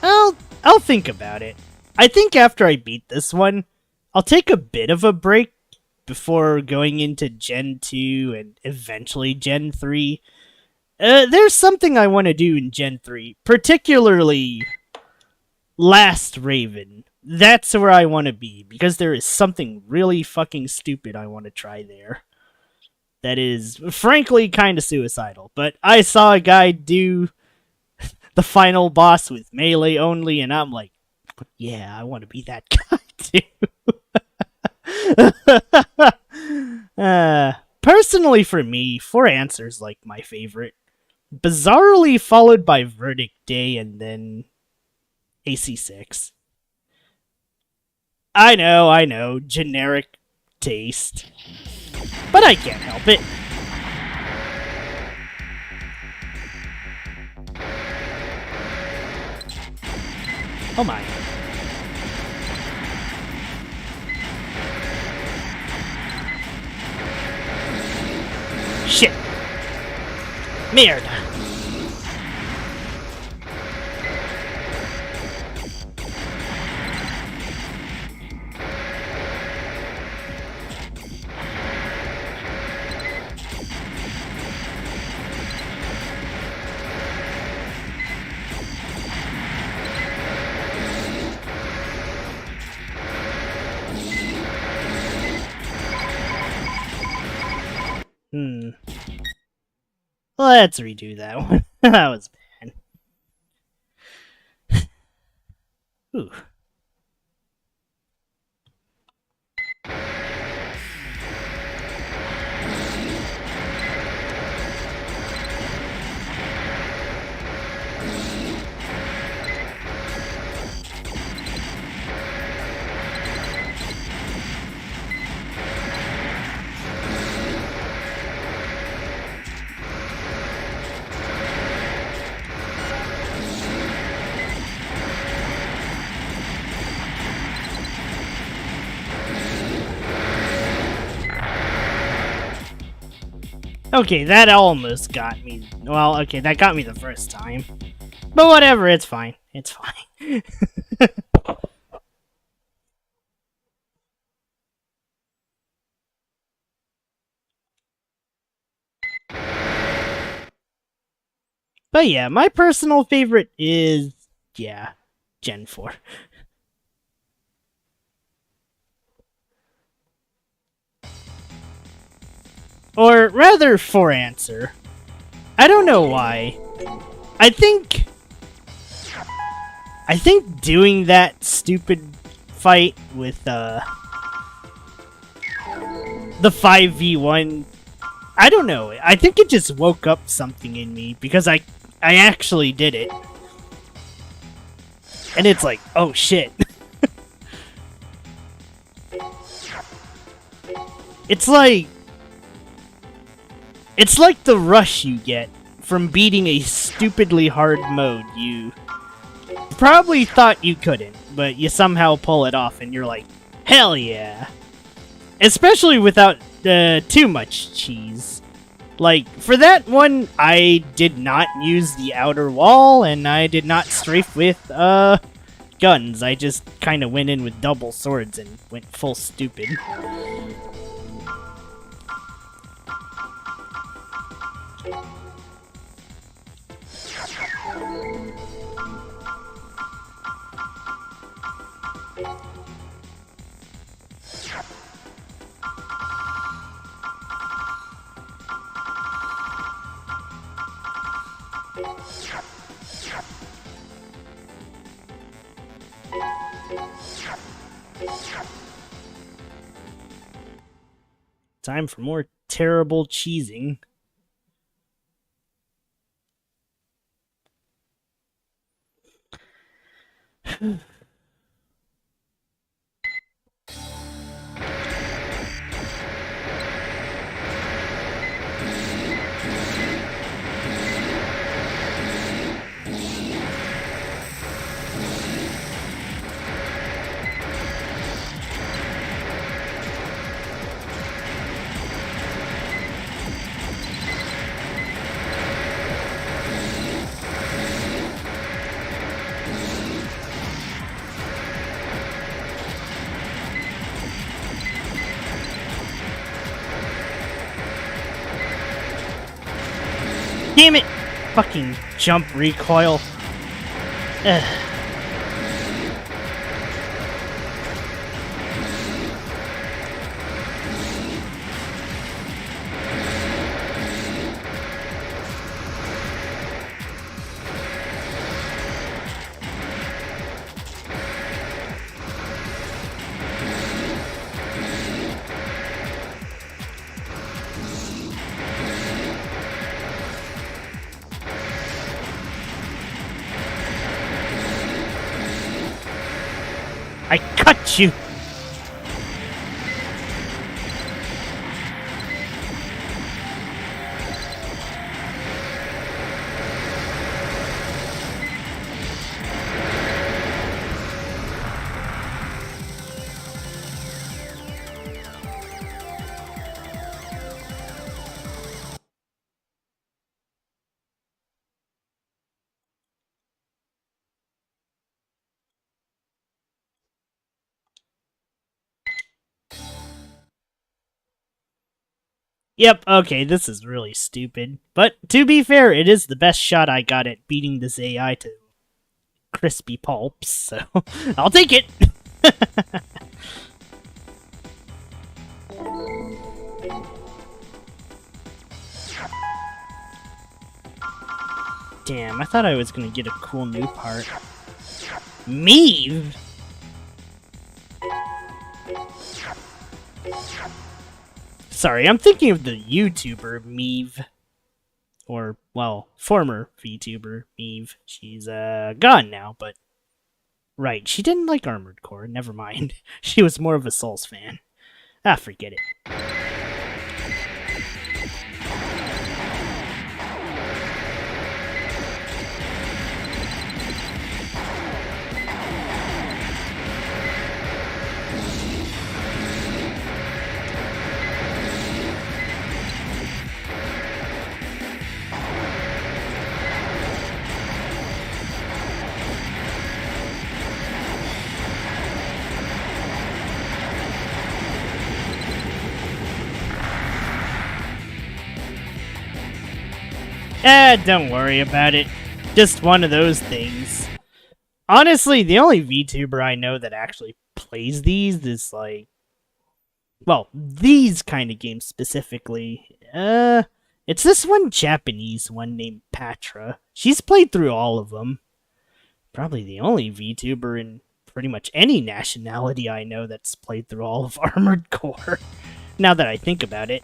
I'll think about it. I think after I beat this one, I'll take a bit of a break before going into Gen 2 and eventually Gen 3. There's something I want to do in Gen 3, particularly Last Raven. That's where I want to be, because there is something really fucking stupid I want to try there. That is, frankly, kind of suicidal. But I saw a guy do the final boss with melee only, and I'm like, yeah, I want to be that guy too. Personally for me, 4 Answers like my favorite. Bizarrely followed by Verdict Day and then AC6. I know, generic taste. But I can't help it. Oh my. Shit. Merde. Let's redo that one. That was bad. Ooh. Okay, that almost got me. Well, okay, that got me the first time. But whatever, it's fine. It's fine. But yeah, my personal favorite is, yeah, Gen 4. Or rather, 4 Answer. I don't know why. I think doing that stupid fight with the 5v1, I don't know. I think it just woke up something in me because I actually did it. And it's like, oh shit. It's like the rush you get from beating a stupidly hard mode you probably thought you couldn't, but you somehow pull it off and you're like, hell yeah. Especially without too much cheese. Like, for that one, I did not use the outer wall, and I did not strafe with guns. I just kind of went in with double swords and went full stupid. Time for more terrible cheesing. Damn it! Fucking jump recoil. Ugh. I cut you! Yep, okay, this is really stupid. But to be fair, it is the best shot I got at beating this AI to crispy pulps, so I'll take it! Damn, I thought I was gonna get a cool new part. Meave? Sorry, I'm thinking of the YouTuber Meave. Or, well, former VTuber Meave. She's, gone now, but... Right, she didn't like Armored Core, never mind. She was more of a Souls fan. Ah, forget it. Don't worry about it. Just one of those things. Honestly, the only VTuber I know that actually plays these is like... Well, these kind of games specifically. It's this one Japanese one named Patra. She's played through all of them. Probably the only VTuber in pretty much any nationality I know that's played through all of Armored Core. Now that I think about it.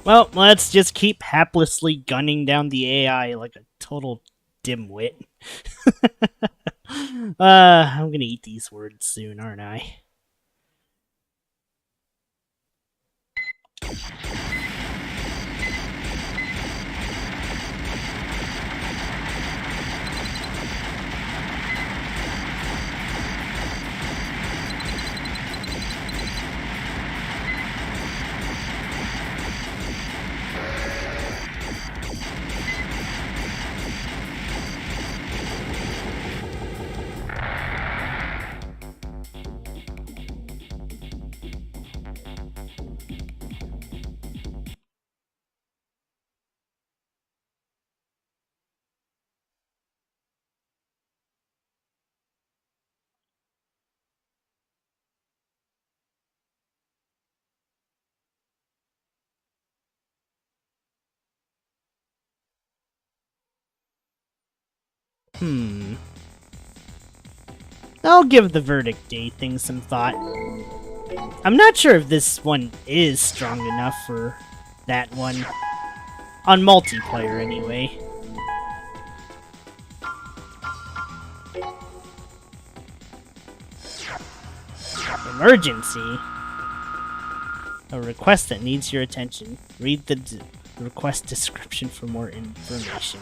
Well, let's just keep haplessly gunning down the AI like a total dimwit. I'm gonna eat these words soon, aren't I? I'll give the verdict day thing some thought. I'm not sure if this one is strong enough for that one. On multiplayer, anyway. Emergency? A request that needs your attention. Read the request description for more information.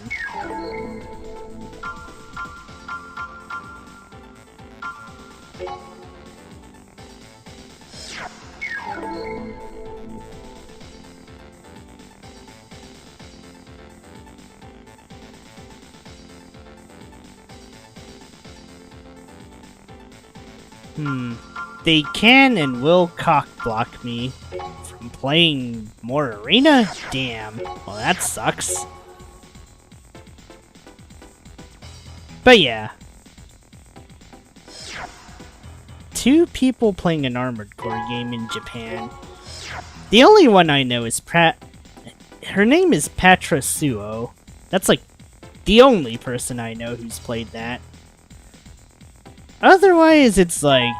They can and will cock-block me from playing more arena? Damn. Well, that sucks. But yeah. 2 people playing an Armored Core game in Japan. The only one I know is her name is Patra Suo. That's like the only person I know who's played that. Otherwise, it's like,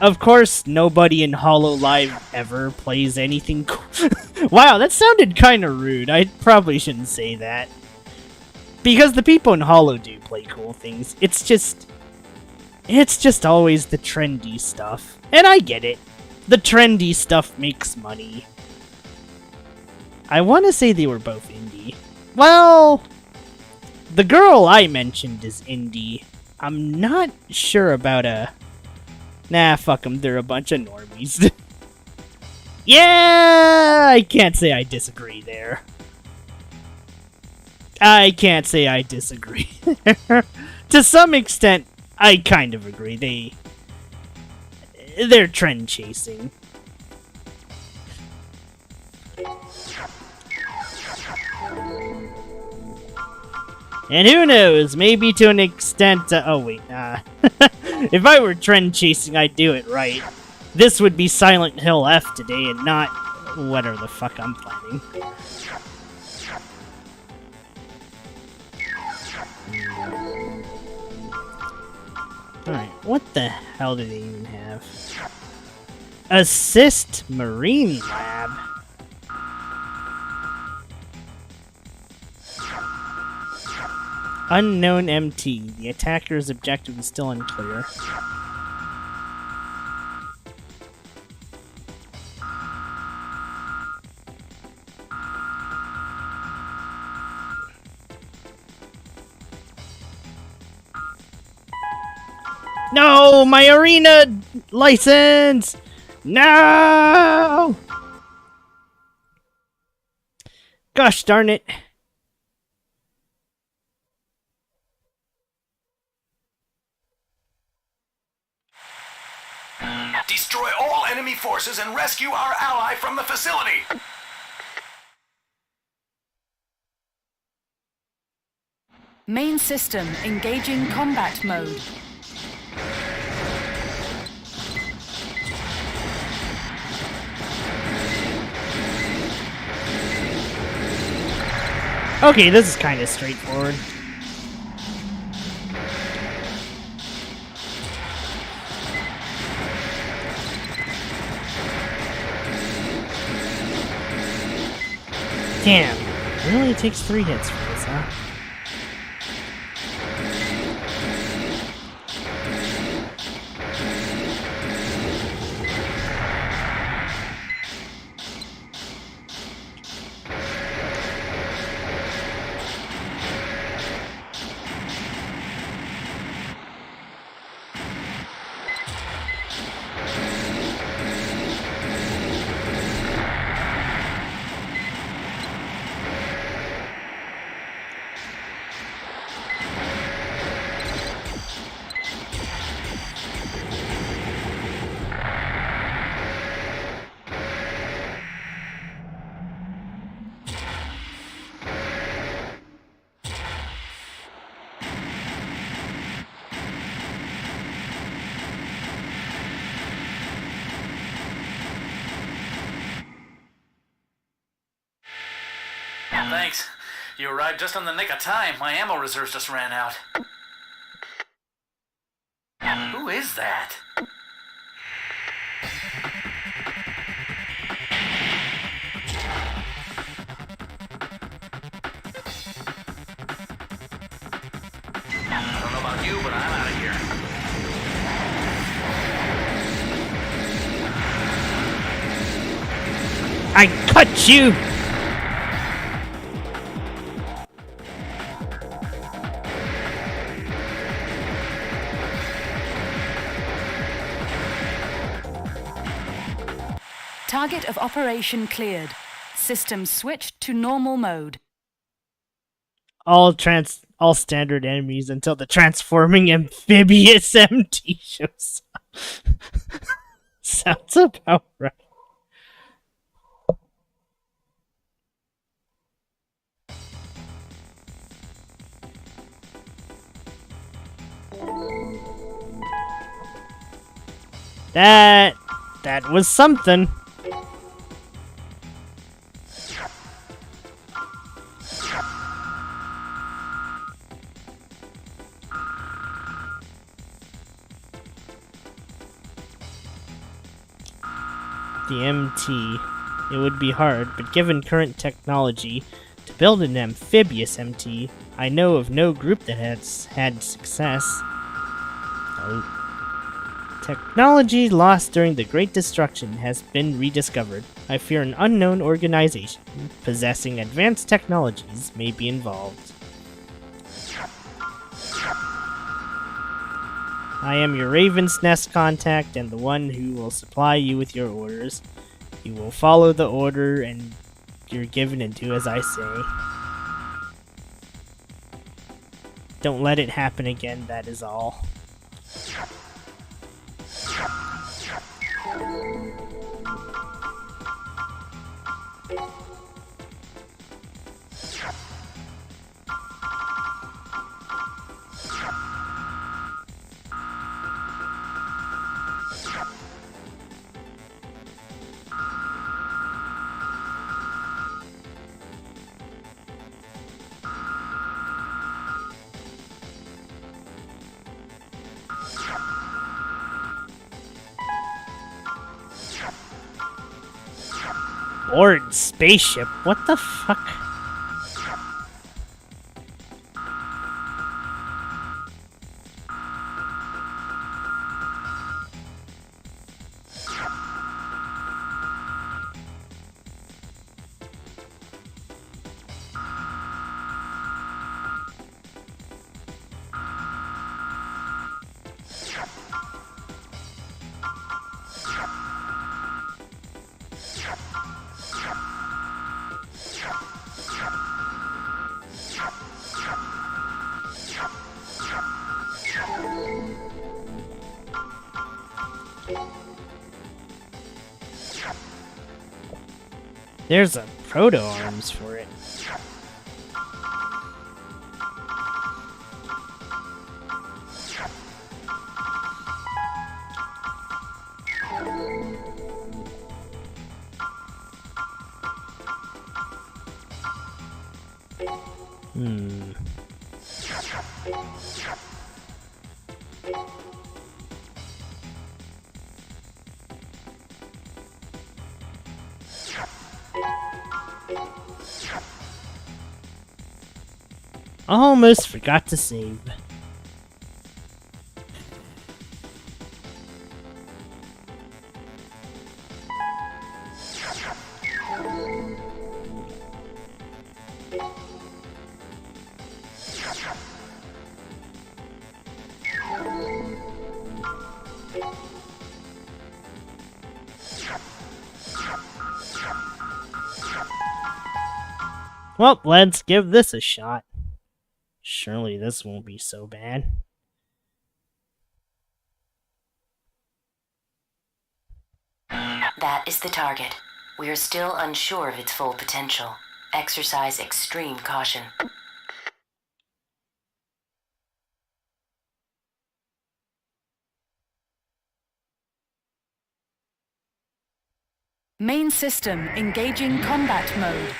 of course, nobody in HoloLive ever plays anything cool. Wow, that sounded kind of rude. I probably shouldn't say that. Because the people in Holo do play cool things. It's just always the trendy stuff. And I get it. The trendy stuff makes money. I want to say they were both indie. Well, the girl I mentioned is indie. I'm not sure about Nah, fuck them. They're a bunch of normies. Yeah! I can't say I disagree there. I can't say I disagree there. To some extent, I kind of agree. They're trend chasing. And who knows, maybe to an extent, oh wait, if I were trend chasing, I'd do it right. This would be Silent Hill F today and not whatever the fuck I'm planning. Alright, what the hell do they even have? Assist Marine Lab. Unknown MT. The attacker's objective is still unclear. No! My arena license! No! Gosh darn it. Destroy all enemy forces and rescue our ally from the facility. Main system engaging combat mode. Okay, this is kind of straightforward. Damn, it only takes 3 hits for this, huh? Thanks. You arrived just in the nick of time. My ammo reserves just ran out. is that? I don't know about you, but I'm out of here. I cut you! Target of operation cleared. System switched to normal mode. All standard enemies until the transforming amphibious MT shows up. Sounds about right. That was something. The MT. It would be hard, but given current technology, to build an amphibious MT, I know of no group that has had success. Oh. Technology lost during the Great Destruction has been rediscovered. I fear an unknown organization possessing advanced technologies may be involved. I am your Raven's Nest contact and the one who will supply you with your orders. You will follow the order and you're given and do as I say. Don't let it happen again, that is all. Bored spaceship? What the fuck? There's a proto-arms for it. Almost forgot to save. Well, let's give this a shot. Surely this won't be so bad. That is the target. We are still unsure of its full potential. Exercise extreme caution. Main system engaging combat mode.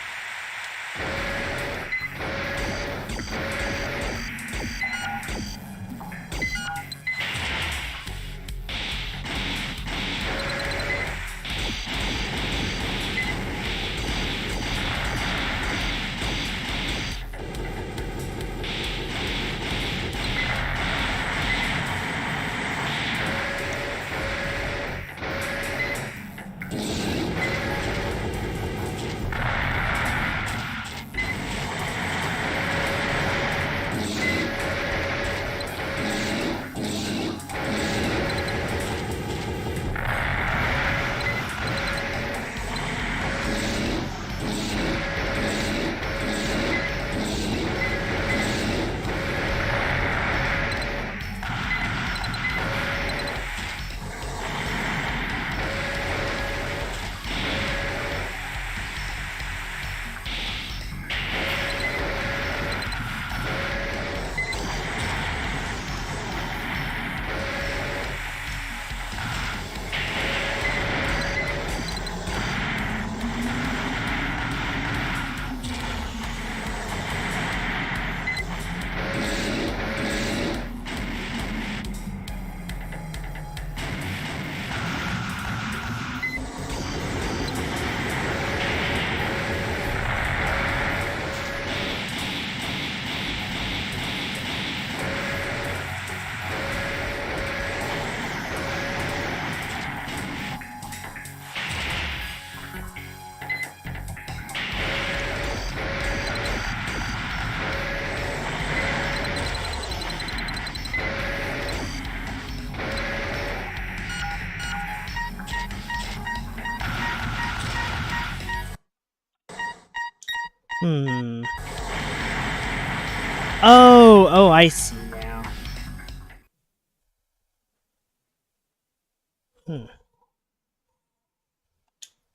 Oh, I see now.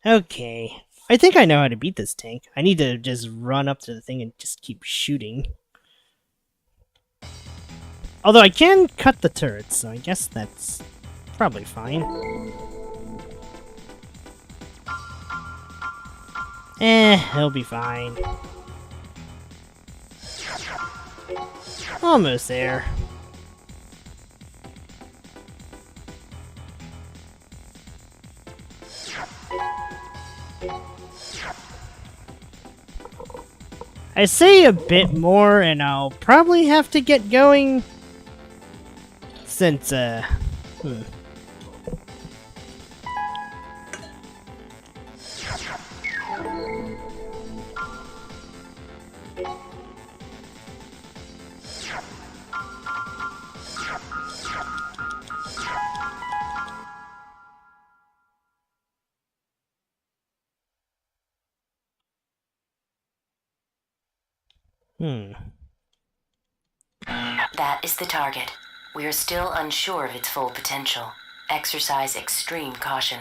Okay. I think I know how to beat this tank. I need to just run up to the thing and just keep shooting. Although I can cut the turrets, so I guess that's probably fine. He'll be fine. Almost there. I say a bit more and I'll probably have to get going since, That is the target. We are still unsure of its full potential. Exercise extreme caution.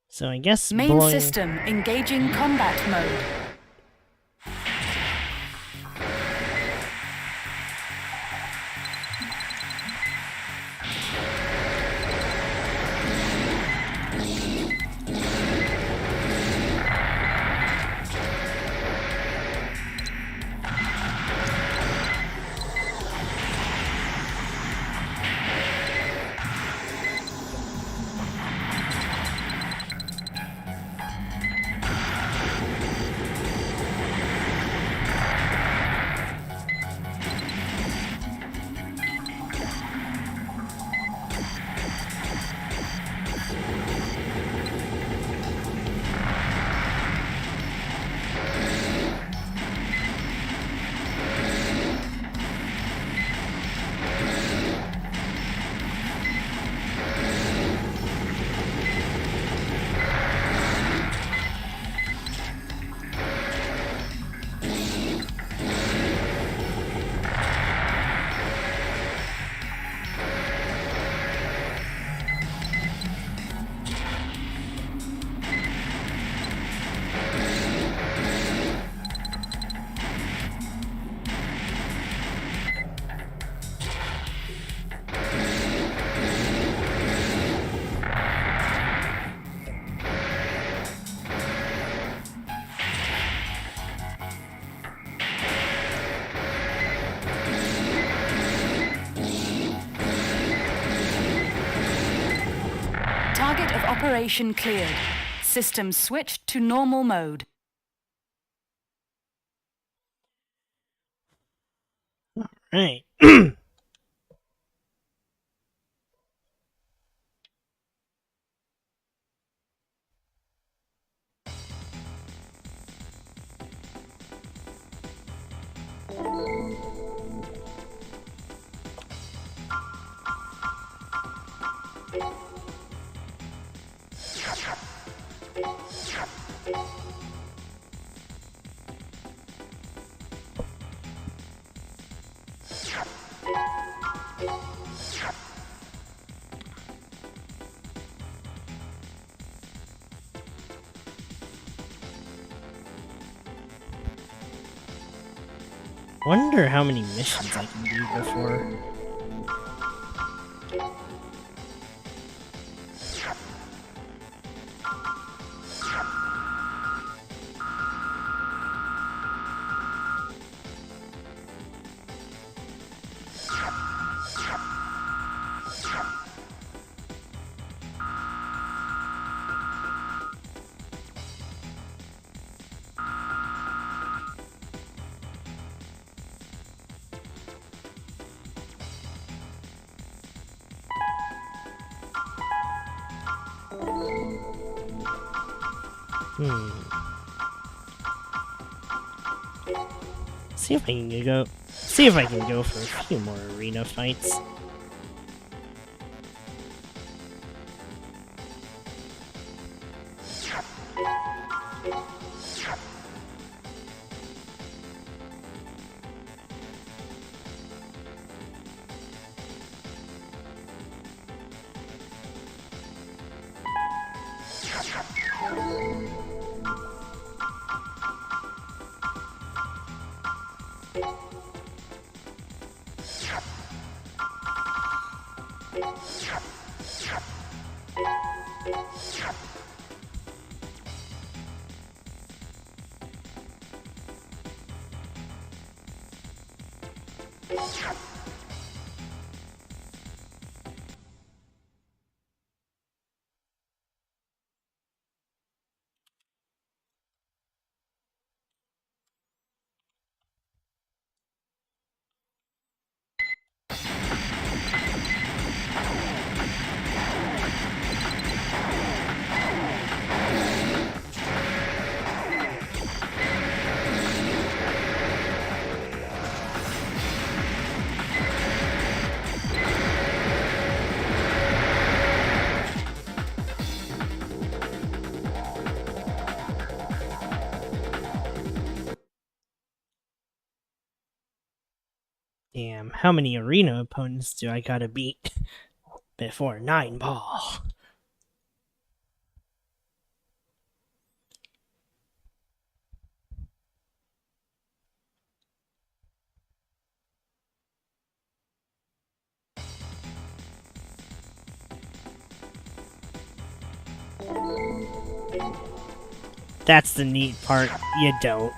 So I guess Main blowing... system engaging combat mode. Target of operation cleared. System switched to normal mode. Right. Wonder how many missions I can do before. See if I can go for a few more arena fights. Damn, how many arena opponents do I gotta beat before 9 ball? That's the neat part, you don't.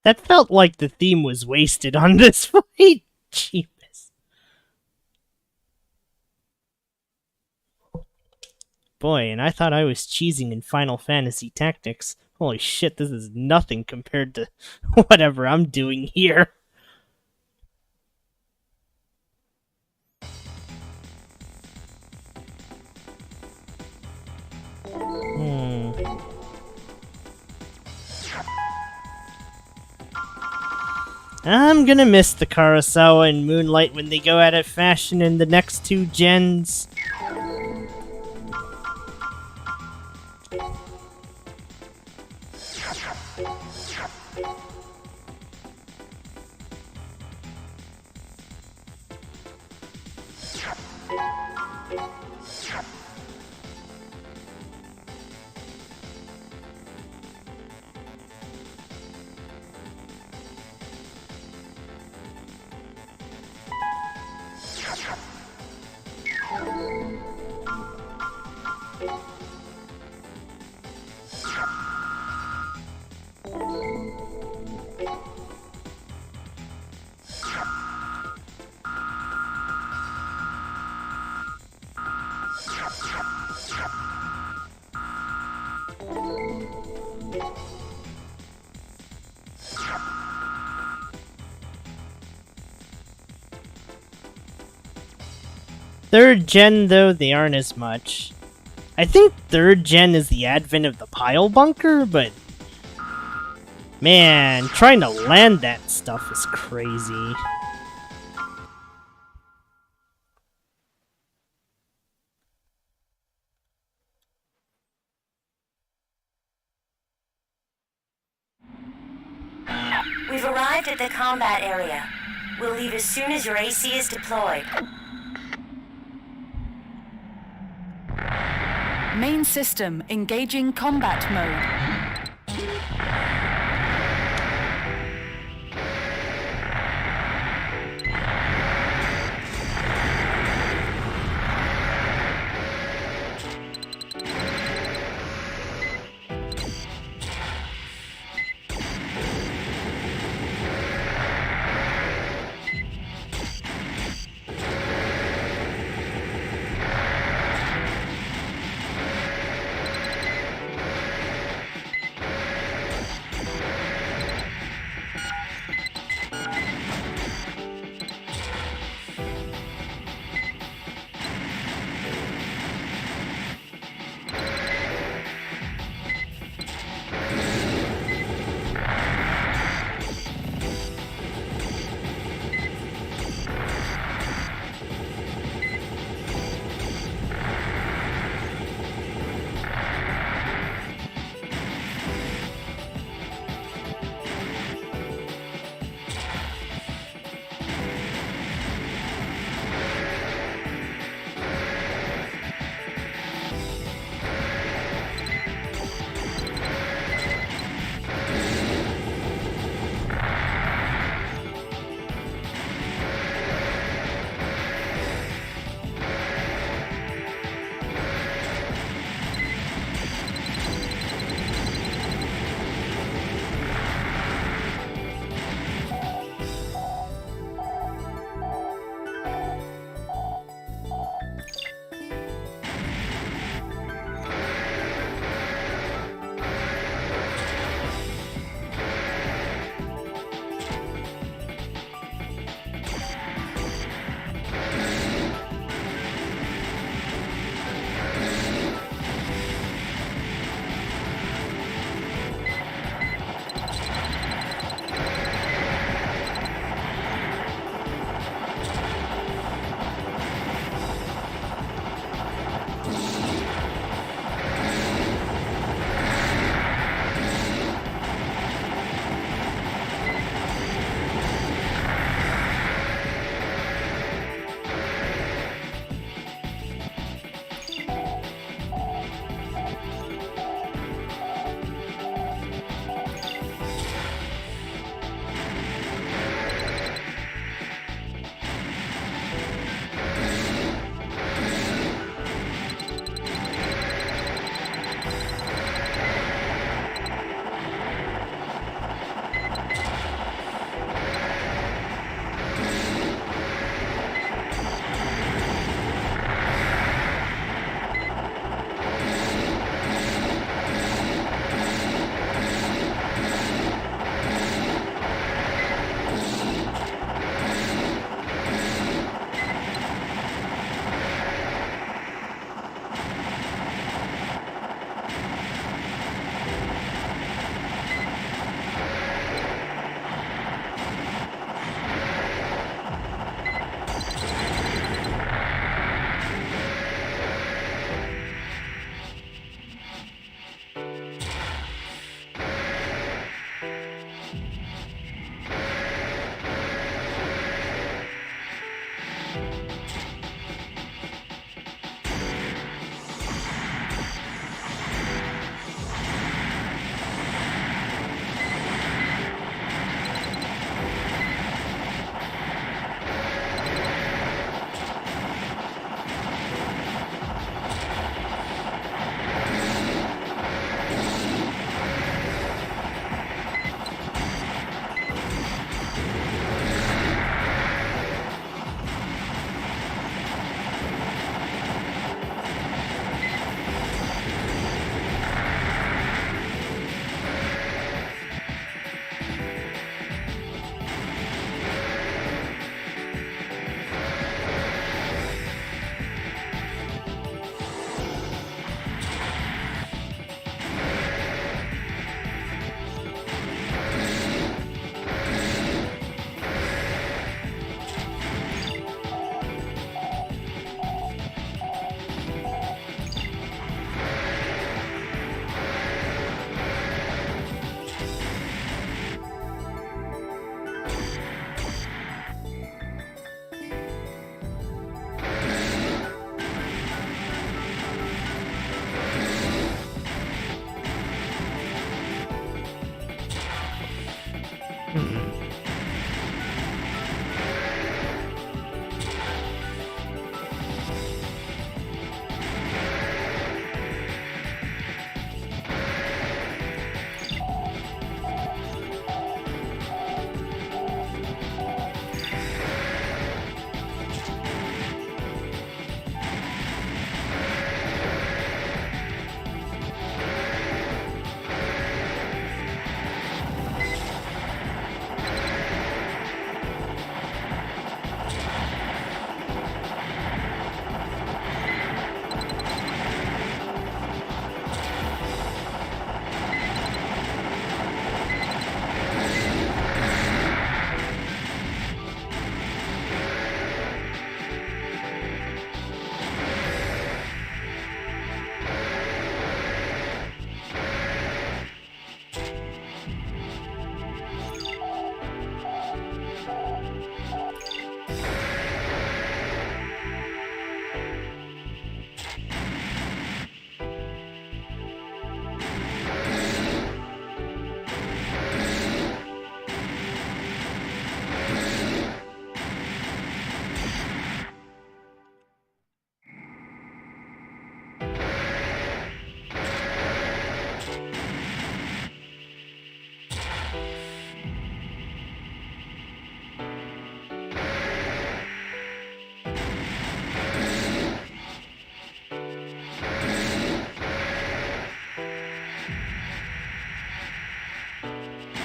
That felt like the theme was wasted on this fight. Jeepers. Boy, and I thought I was cheesing in Final Fantasy Tactics. Holy shit, this is nothing compared to whatever I'm doing here. I'm gonna miss the Kurosawa and Moonlight when they go out of fashion in the next 2 gens. Third gen, though, they aren't as much. I think third gen is the advent of the pile bunker, but man, trying to land that stuff is crazy. We've arrived at the combat area. We'll leave as soon as your AC is deployed. Main system engaging combat mode.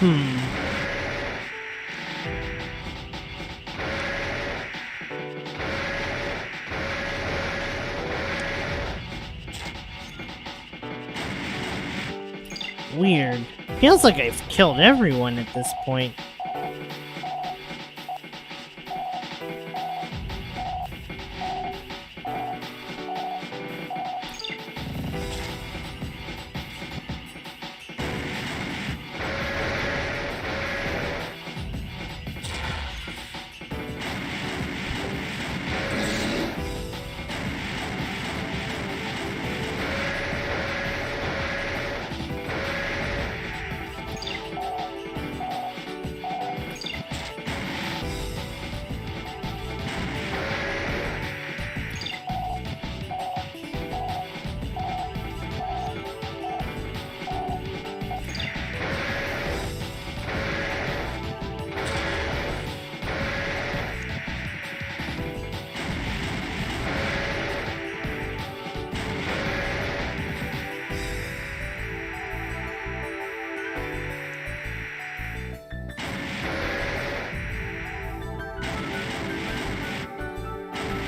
Weird. Feels like I've killed everyone at this point.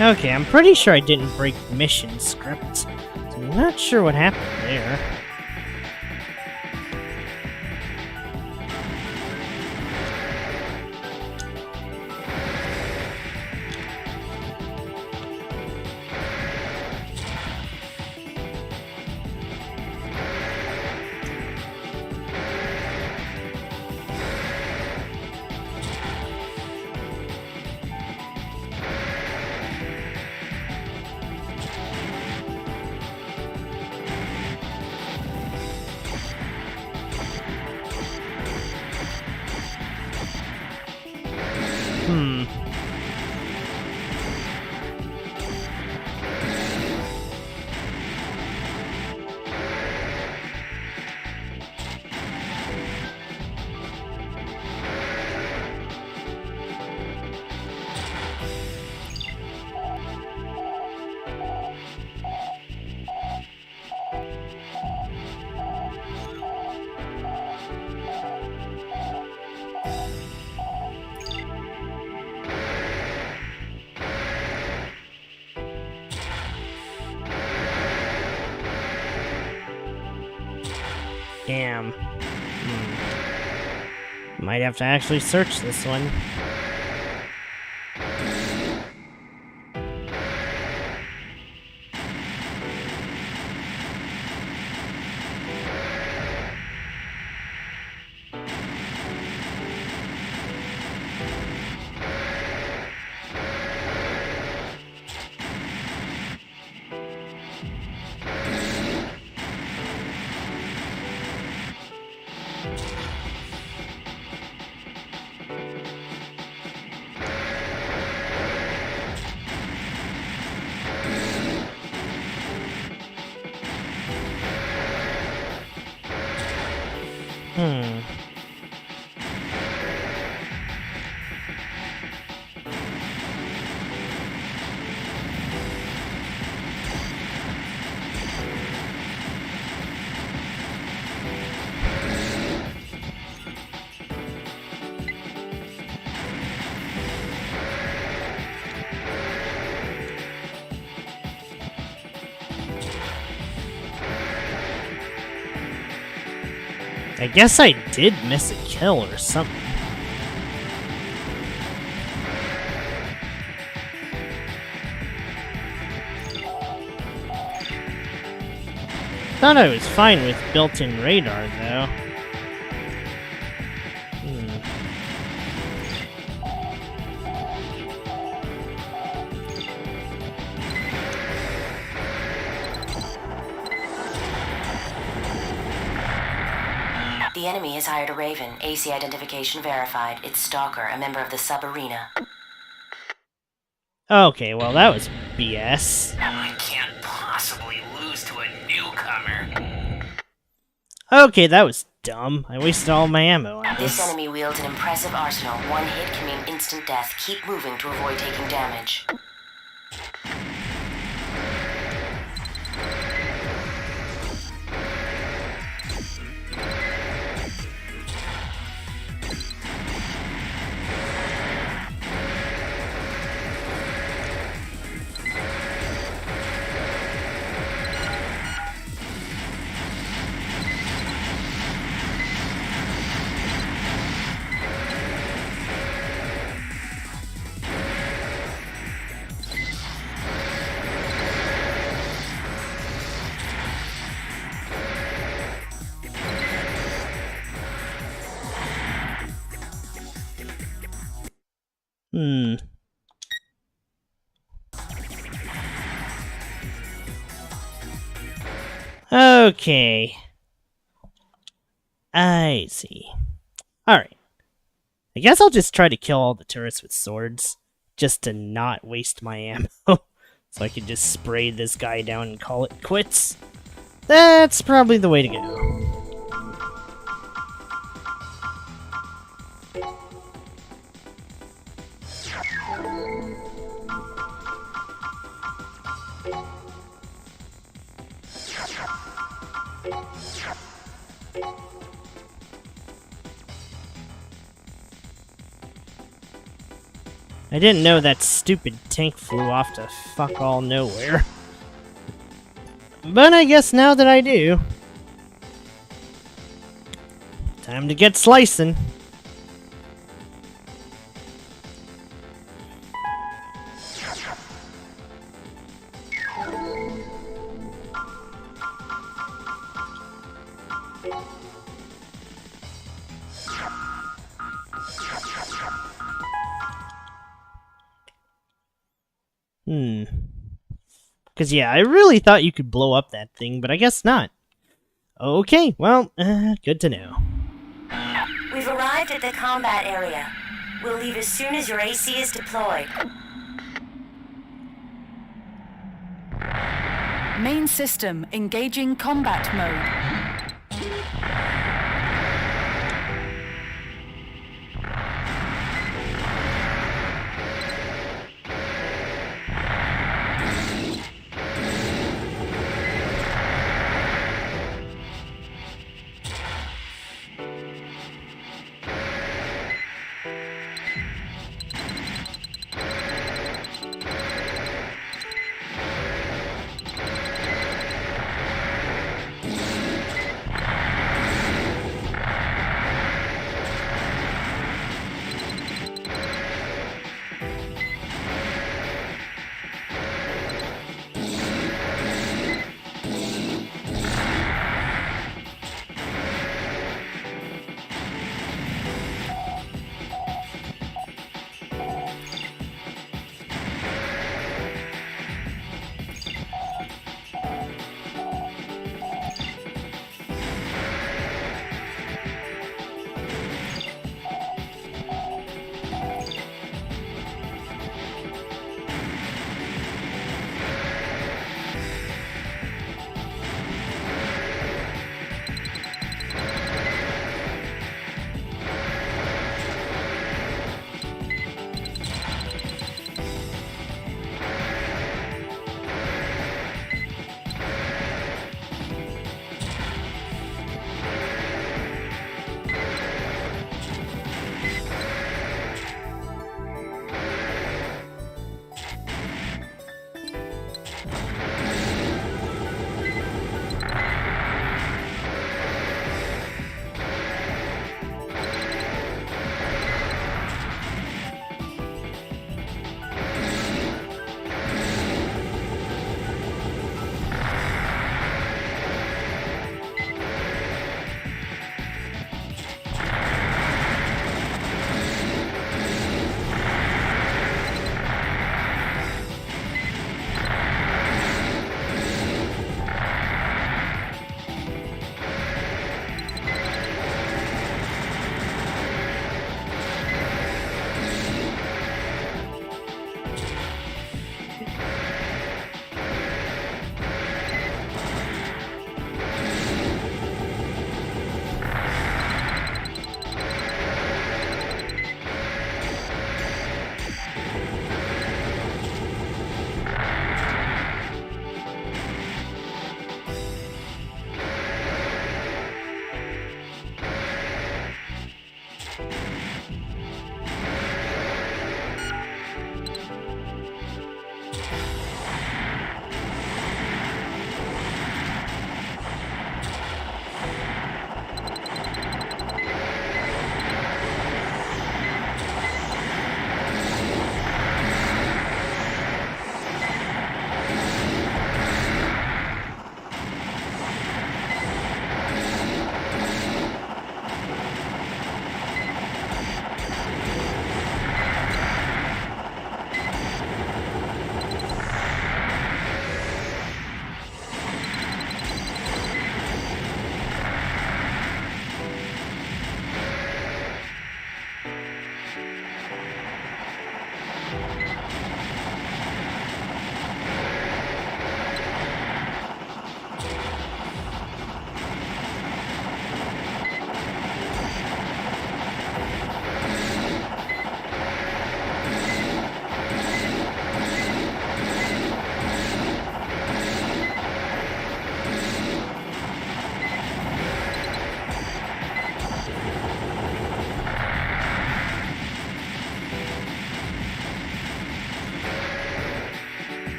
Okay, I'm pretty sure I didn't break mission scripts, so I'm not sure what happened there. Damn. Might have to actually search this one. I guess I did miss a kill or something. Thought I was fine with built-in radar, though. The enemy has hired a Raven. AC identification verified. It's Stalker, a member of the sub-arena. Okay, well that was BS. I can't possibly lose to a newcomer. Okay, that was dumb. I wasted all my ammo on This this. enemy wields an impressive arsenal. One hit can mean instant death. Keep moving to avoid taking damage. Okay. I see. Alright. I guess I'll just try to kill all the turrets with swords, just to not waste my ammo. So I can just spray this guy down and call it quits. That's probably the way to go. I didn't know that stupid tank flew off to fuck all nowhere. But I guess now that I do, time to get slicing. Because, yeah, I really thought you could blow up that thing, but I guess not. Okay, well, good to know. We've arrived at the combat area. We'll leave as soon as your AC is deployed. Main system engaging combat mode.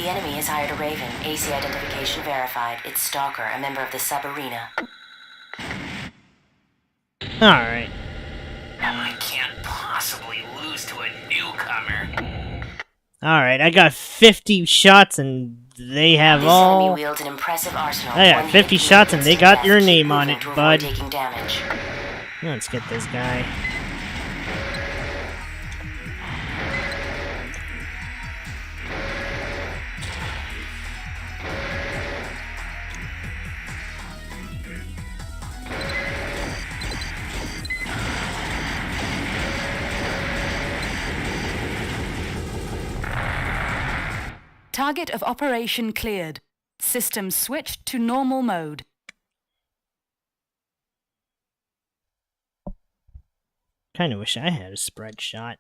The enemy has hired a Raven. AC identification verified. It's Stalker, a member of the sub-arena. Alright. I can't possibly lose to a newcomer. Alright, I got 50 shots and they have This all... enemy wields an impressive arsenal. I got One 50 hit shots and they instant got your death. name Keep on moving it, to avoid bud. taking damage. Let's get this guy. Target of operation cleared. System switched to normal mode. Kinda wish I had a spread shot.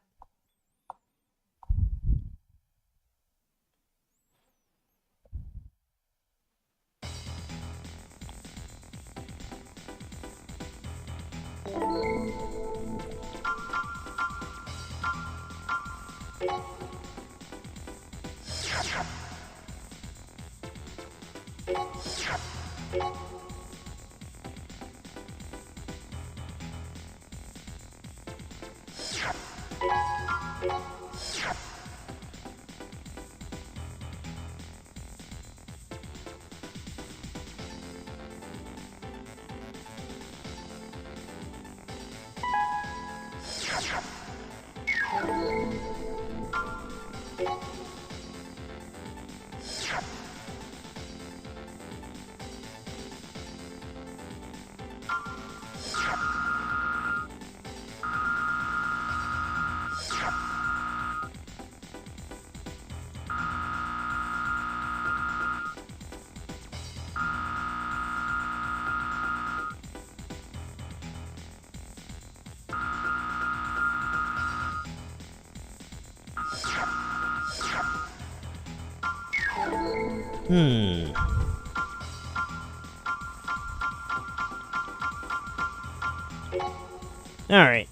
Alright.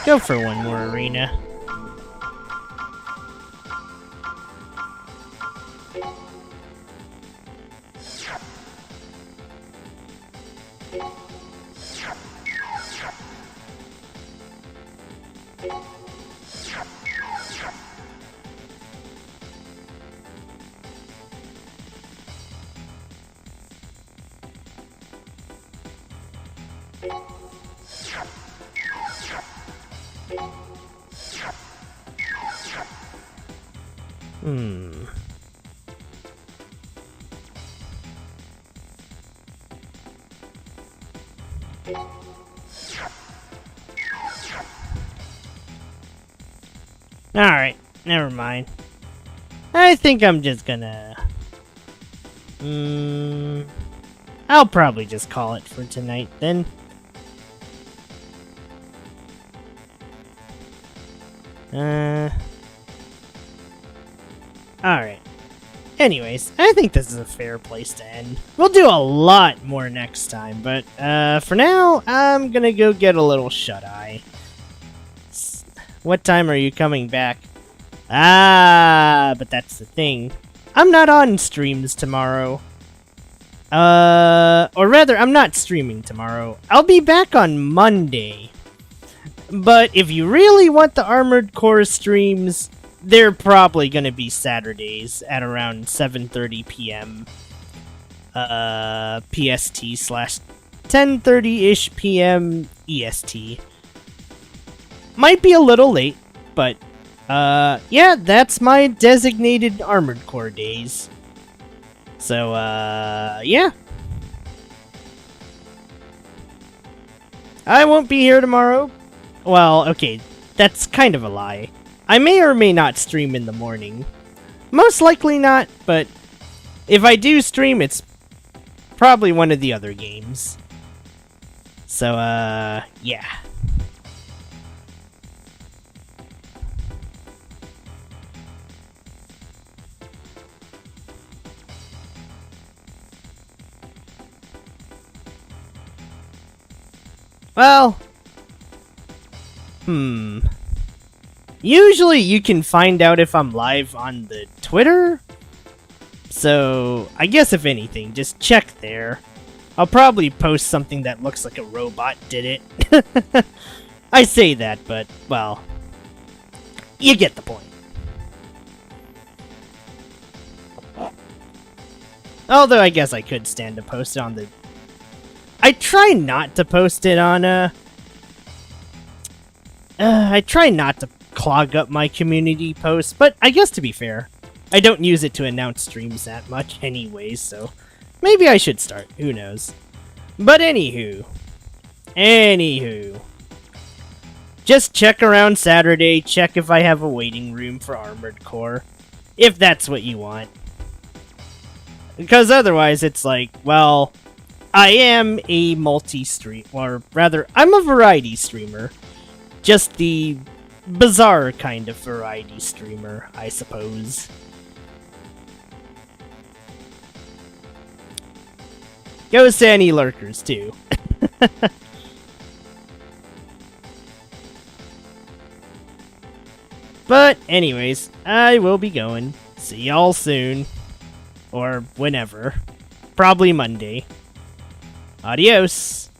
Go for one more arena. Alright, never mind. I think I'm just gonna... I'll probably just call it for tonight, then. Alright. Anyways, I think this is a fair place to end. We'll do a lot more next time, but for now, I'm gonna go get a little shut-eye. What time are you coming back? Ah, but that's the thing. I'm not on streams tomorrow. Or rather, I'm not streaming tomorrow. I'll be back on Monday. But if you really want the Armored Core streams, they're probably gonna be Saturdays at around 7:30 p.m. PST slash 10:30-ish p.m. EST. Might be a little late, but yeah, that's my designated Armored Core days. So, yeah. I won't be here tomorrow. Well, okay, that's kind of a lie. I may or may not stream in the morning. Most likely not, but if I do stream, it's probably one of the other games. So, yeah. Well, usually you can find out if I'm live on the Twitter, So, I guess if anything, just check there. I'll probably post something that looks like a robot did it. I say that, but, well, you get the point. Although I guess I could stand to post it on the... I try not to post it on, I try not to clog up my community posts, but I guess to be fair, I don't use it to announce streams that much anyways, so maybe I should start, who knows. But anywho, just check around Saturday, check if I have a waiting room for Armored Core, if that's what you want. Because otherwise it's like, well, I am a multi-stream, or rather, I'm a variety streamer. Just the bizarre kind of variety streamer, I suppose. Goes to any lurkers, too. But, anyways, I will be going. See y'all soon. Or whenever. Probably Monday. Adios!